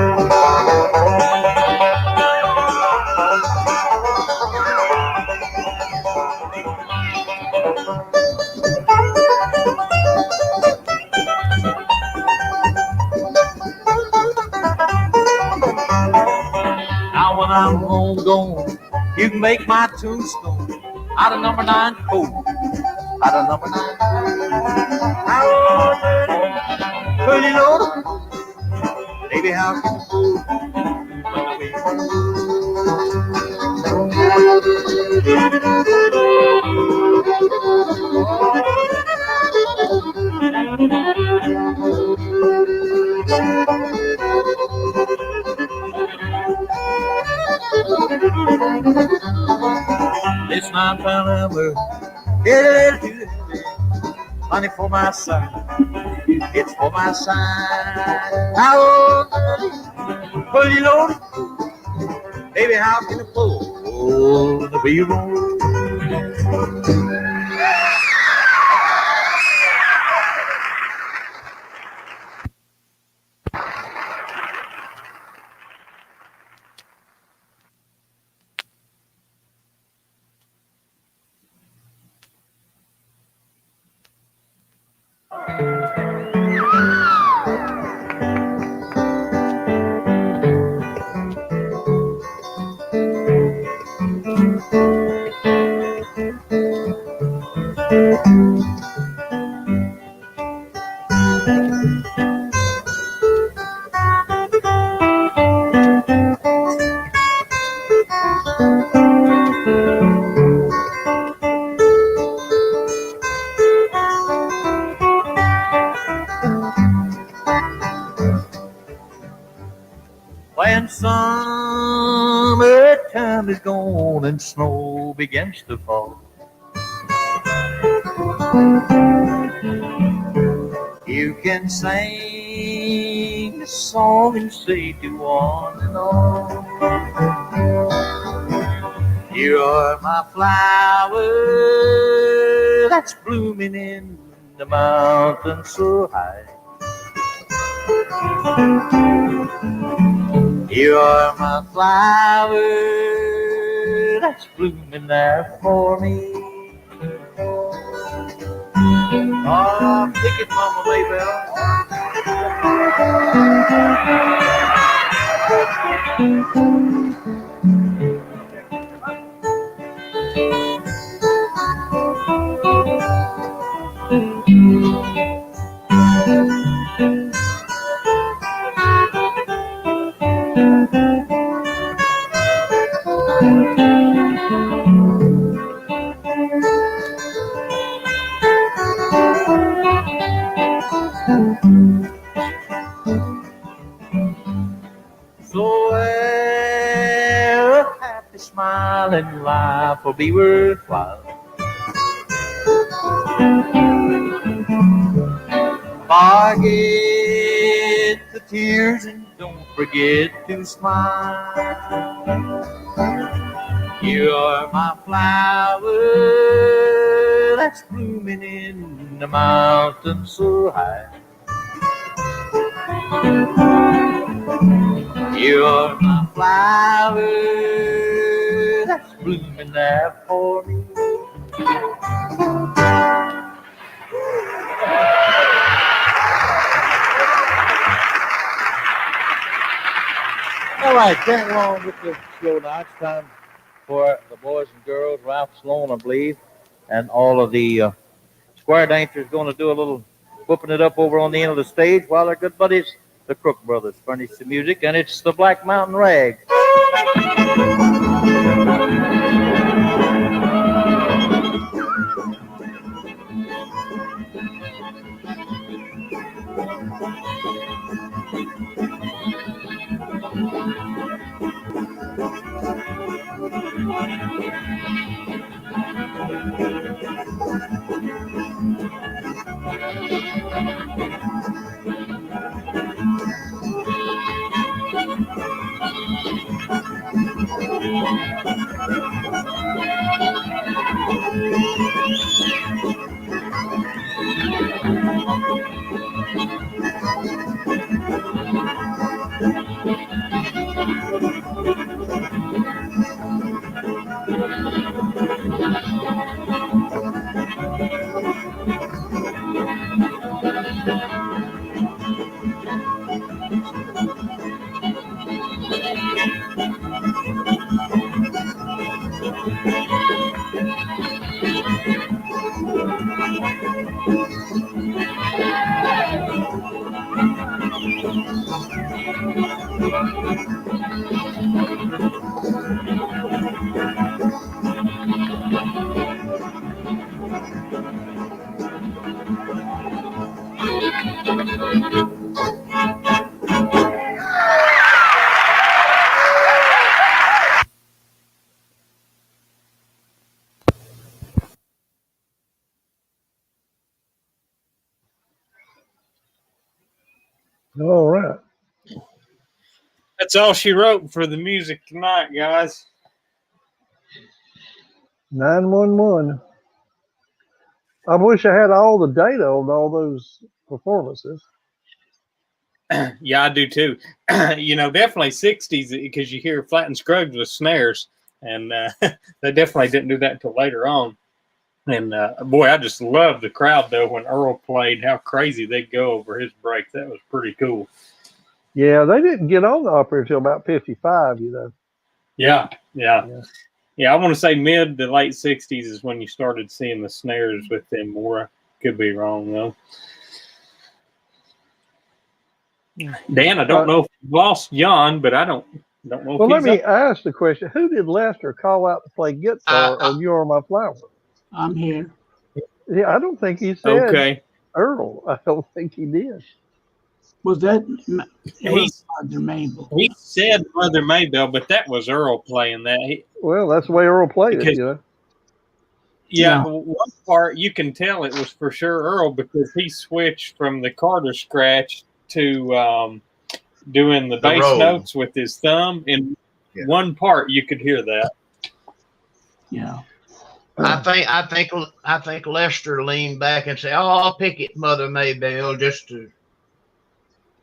Now when I'm home gone, you can make my tombstone out of number 9 coat. Item number 9. Oh, fully loaded. Baby, how can you fool? This 9-pound hammer, get a little too heavy. Money for my son, it's for my son. How fully loaded, baby, how can I pull the B-roll? When summertime is gone and snow begins to fall, you can sing a song and say to one and all, you are my flower that's blooming in the mountain so high. You are my flower that's blooming there for me. Oh, pick it, Mama Maybell. So a happy smiling life will be worthwhile. Forget the tears and don't forget to smile. You are my flower that's blooming in the mountain so high. You are my flower that's blooming there for me. All right, getting along with the show now. It's time for the boys and girls, Ralph Sloan, I believe, and all of the square dancers going to do a little whooping it up over on the end of the stage while their good buddies, the Crook Brothers, furnish the music, and it's the Black Mountain Rag. All right. That's all she wrote for the music tonight, guys. 911. I wish I had all the data on all those performances. Yeah, I do too. Definitely 60s because you hear Flat and Scruggs with snares, and they definitely didn't do that until later on. And boy, I just love the crowd though when Earl played. How crazy they'd go over his break. That was pretty cool. Yeah, they didn't get on the Opry until about 55, you know. Yeah. I want to say mid to late 60s is when you started seeing the snares with them more. Could be wrong though. Dan, I don't know if we've lost John, but I don't know. Well, let me ask the question: who did Lester call out to play guitar on "You Are My Flower"? I'm here. Yeah, I don't think he said Earl. I don't think he did. Was that Mother Mabel? He said Mother Maybelle, but that was Earl playing that. Well, that's the way Earl played it, you know. Yeah, one part you can tell it was for sure Earl because he switched from the Carter scratch to doing the bass notes with his thumb. In one part, you could hear that. Yeah. I think Lester leaned back and said, "Oh, I'll pick it, Mother Maybelle," just to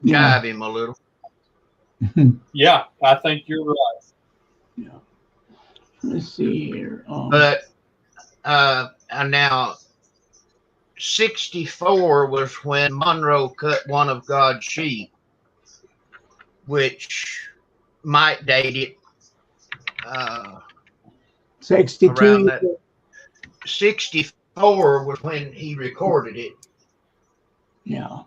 jive him a little. Yeah, I think you're right. Yeah. Let's see here. But now 64 was when Monroe cut one of God's sheep, which might date it 62. around that. 64 was when he recorded it. Yeah.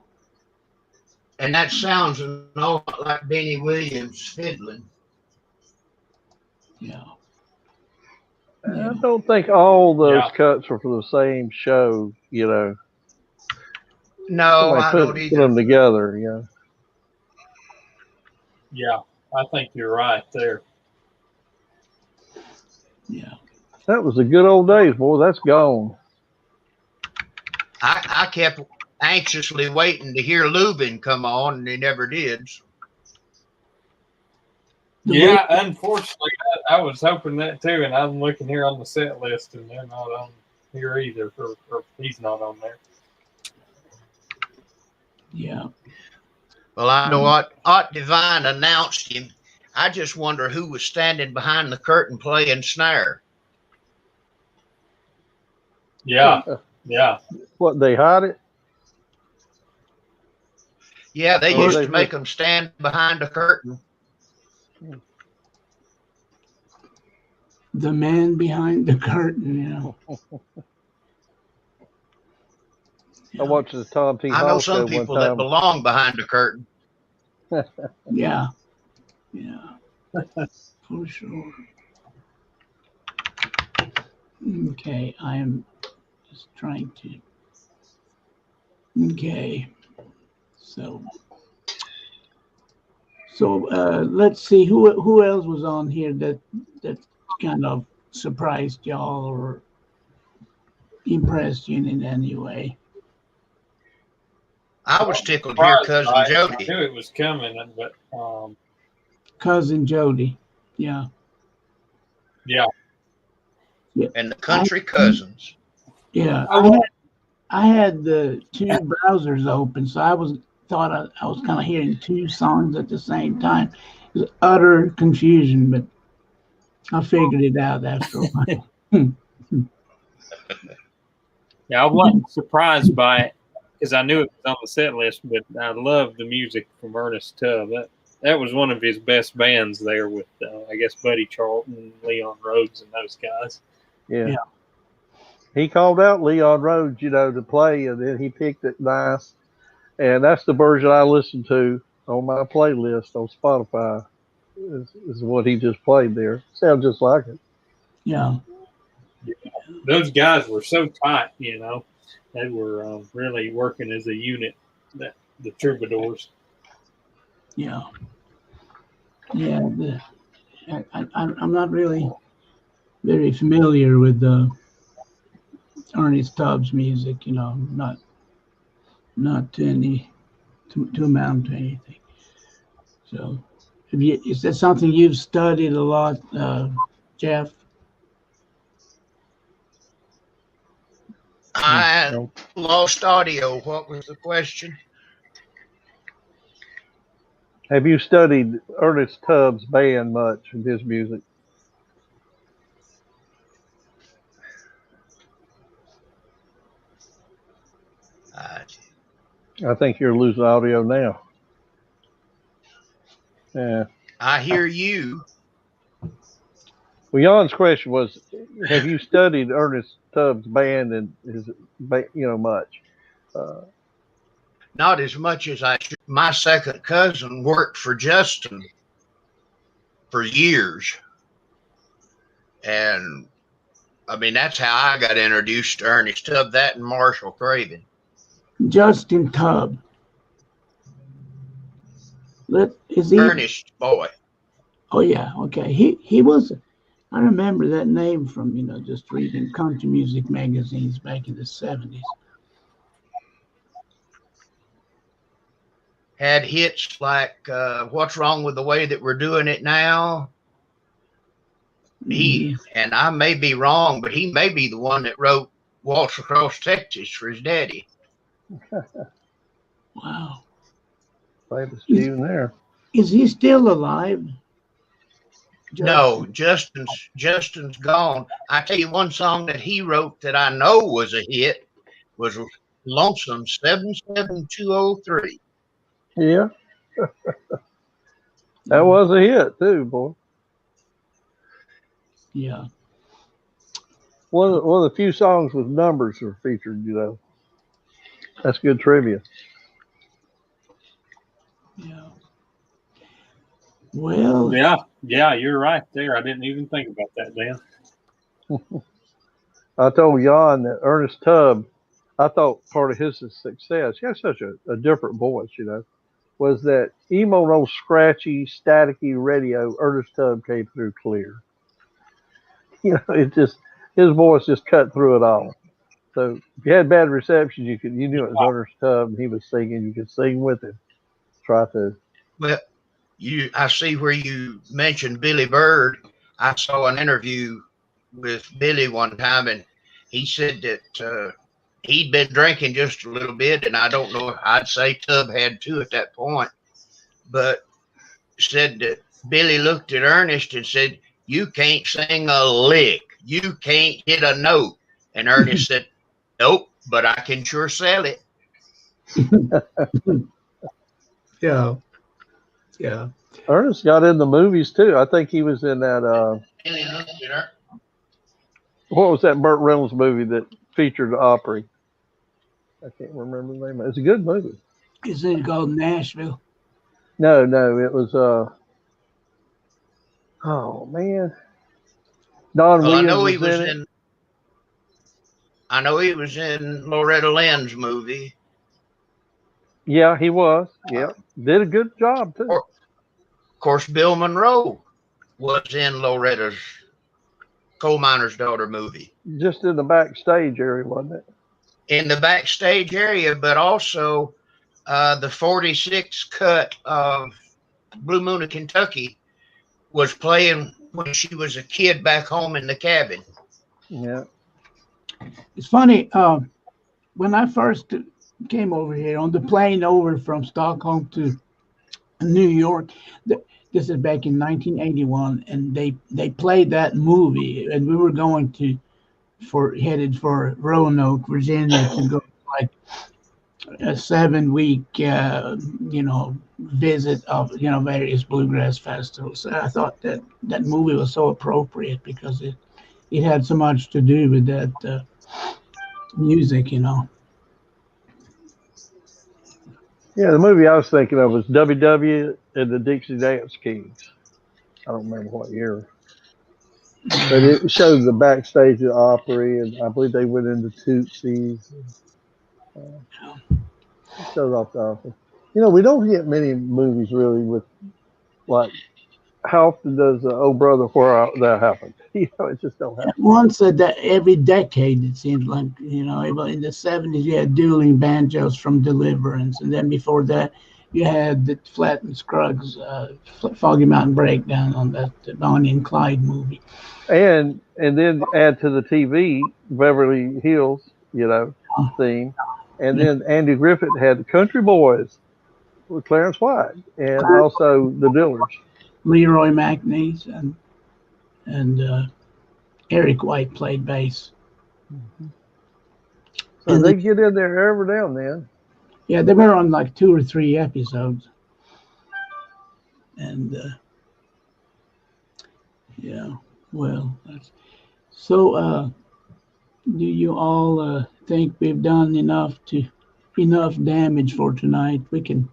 And that sounds an awful lot like Benny Williams fiddling. Yeah. I don't think all those cuts were for the same show, you know. No, I don't put either. them together, yeah. Yeah, I think you're right there. Yeah. That was the good old days, boy. That's gone. I kept anxiously waiting to hear Lubin come on, and he never did. Yeah, unfortunately, I was hoping that too, and I'm looking here on the set list, and they're not on here either, or he's not on there. Yeah. Well, I know Art Divine announced him. I just wonder who was standing behind the curtain playing snare. Yeah. What, they hide it? Yeah, they used to make them stand behind a curtain. The man behind the curtain, I watched the Tom T. I know some people that belong behind the curtain. Yeah, for sure. Okay, I am just trying to. Okay, so let's see who else was on here that kind of surprised y'all or impressed you in any way. I was tickled to hear Cousin Jody. I knew it was coming, but Cousin Jody, yeah. And the country cousins. Yeah, I had the two browsers open, so I thought I was kind of hearing two songs at the same time. It was utter confusion, but I figured it out after a while. Yeah, I wasn't surprised by it because I knew it was on the set list, but I love the music from Ernest Tubb. That was one of his best bands there with, I guess, Buddy Charlton, Leon Rhodes, and those guys. Yeah. He called out Leon Rhodes, to play, and then he picked it nice. And that's the version I listened to on my playlist on Spotify is what he just played there. Sounds just like it. Yeah. Those guys were so tight, you know. They were really working as a unit, the Troubadours. Yeah. Yeah. I'm not really very familiar with Ernest Tubbs' music, you know, not to amount to anything. So, is that something you've studied a lot, Jeff? I lost audio. What was the question? Have you studied Ernest Tubbs' band much and his music? I think you're losing audio now. Yeah. I hear you. Well, Jan's question was, have you studied Ernest Tubbs' band and his, much? Not as much as I should. My second cousin worked for Justin for years. And I mean, that's how I got introduced to Ernest Tubb, that and Marshall Craven. Justin Tubb. Is he Ernest boy? Oh yeah, okay. He was. I remember that name from just reading country music magazines back in the 70s. Had hits like "What's Wrong with the Way That We're Doing It Now." And I may be wrong, but he may be the one that wrote "Waltz Across Texas" for his daddy. Wow. Famous tune there. Is he still alive? No, Justin's gone. I tell you, one song that he wrote that I know was a hit was "Lonesome 77203." Yeah. That was a hit too, boy. Yeah. One of the few songs with numbers are featured, That's good trivia. Yeah. Well. Yeah, you're right there. I didn't even think about that, Dan. I told Jan that Ernest Tubb, I thought part of his success, he has such a different voice, was that even on old scratchy, staticky radio, Ernest Tubb came through clear. It just, his voice just cut through it all. So if you had bad reception, you knew it was Ernest Tubb and he was singing, you could sing with him. Try to. Well, I see where you mentioned Billy Bird. I saw an interview with Billy one time, and he said that he'd been drinking just a little bit, and I don't know, I'd say Tubb had too at that point, but said that Billy looked at Ernest and said, "You can't sing a lick. You can't hit a note." And Ernest said, "Nope, but I can sure sell it." Yeah. Yeah. Ernest got in the movies too. I think he was in that what was that Burt Reynolds movie that featured Opry? I can't remember the name. It's a good movie. Is it called Nashville? No, it was oh man. Don Williams. I know he was in Loretta Lynn's movie. Yeah, he was. Yeah. Did a good job too. Of course, Bill Monroe was in Loretta's Coal Miner's Daughter movie. Just in the backstage area, wasn't it? In the backstage area, but also the 46 cut of Blue Moon of Kentucky was playing when she was a kid back home in the cabin. Yeah. It's funny, when I first came over here on the plane over from Stockholm to New York, this is back in 1981, and they played that movie, and we were going headed for Roanoke, Virginia, to go like a 7-week visit of various bluegrass festivals. I thought that movie was so appropriate because it had so much to do with that music. Yeah, Yeah, the movie I was thinking of was WW and the Dixie Dance Kings. I don't remember what year. But it showed the backstage of the Opry, and I believe they went into Tootsie's. It shows off the Opry. You know, we don't get many movies really with, like, how often does Oh Brother Where that happen? You know, it just don't happen. Once every decade, it seems like, you know, in the 70s, you had dueling banjos from Deliverance. And then before that, you had the Flatt and Scruggs Foggy Mountain Breakdown on that Bonnie and Clyde movie. And then add to the TV Beverly Hills, you know, theme. And then Andy Griffith had the Country Boys with Clarence White and also the Dillers. Leroy McNeese and Eric White played bass. So they get in there every now and then. Yeah, they were on like 2 or 3 episodes. And yeah, well, so do you all think we've done enough damage for tonight? We can,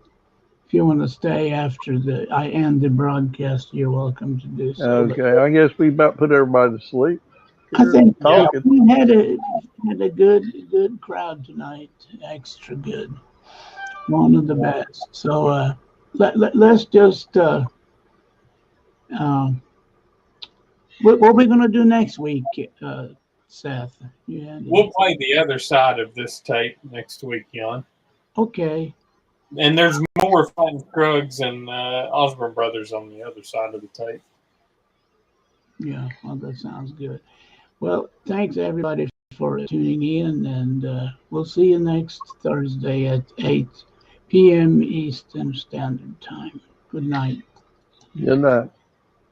if you want to stay after I end the broadcast, you're welcome to do so. Okay, I guess we about put everybody to sleep. I think talking. we had a good crowd tonight, extra good, one of the best. So let's just what are we gonna do next week, Seth? We'll play the other side of this tape next week, Jan. Okay. And there's more Flatt and Scruggs and Osborne Brothers on the other side of the tape. Yeah, well, that sounds good. Well, thanks everybody for tuning in, and we'll see you next Thursday at 8 p.m. Eastern Standard Time. Good night. Good night.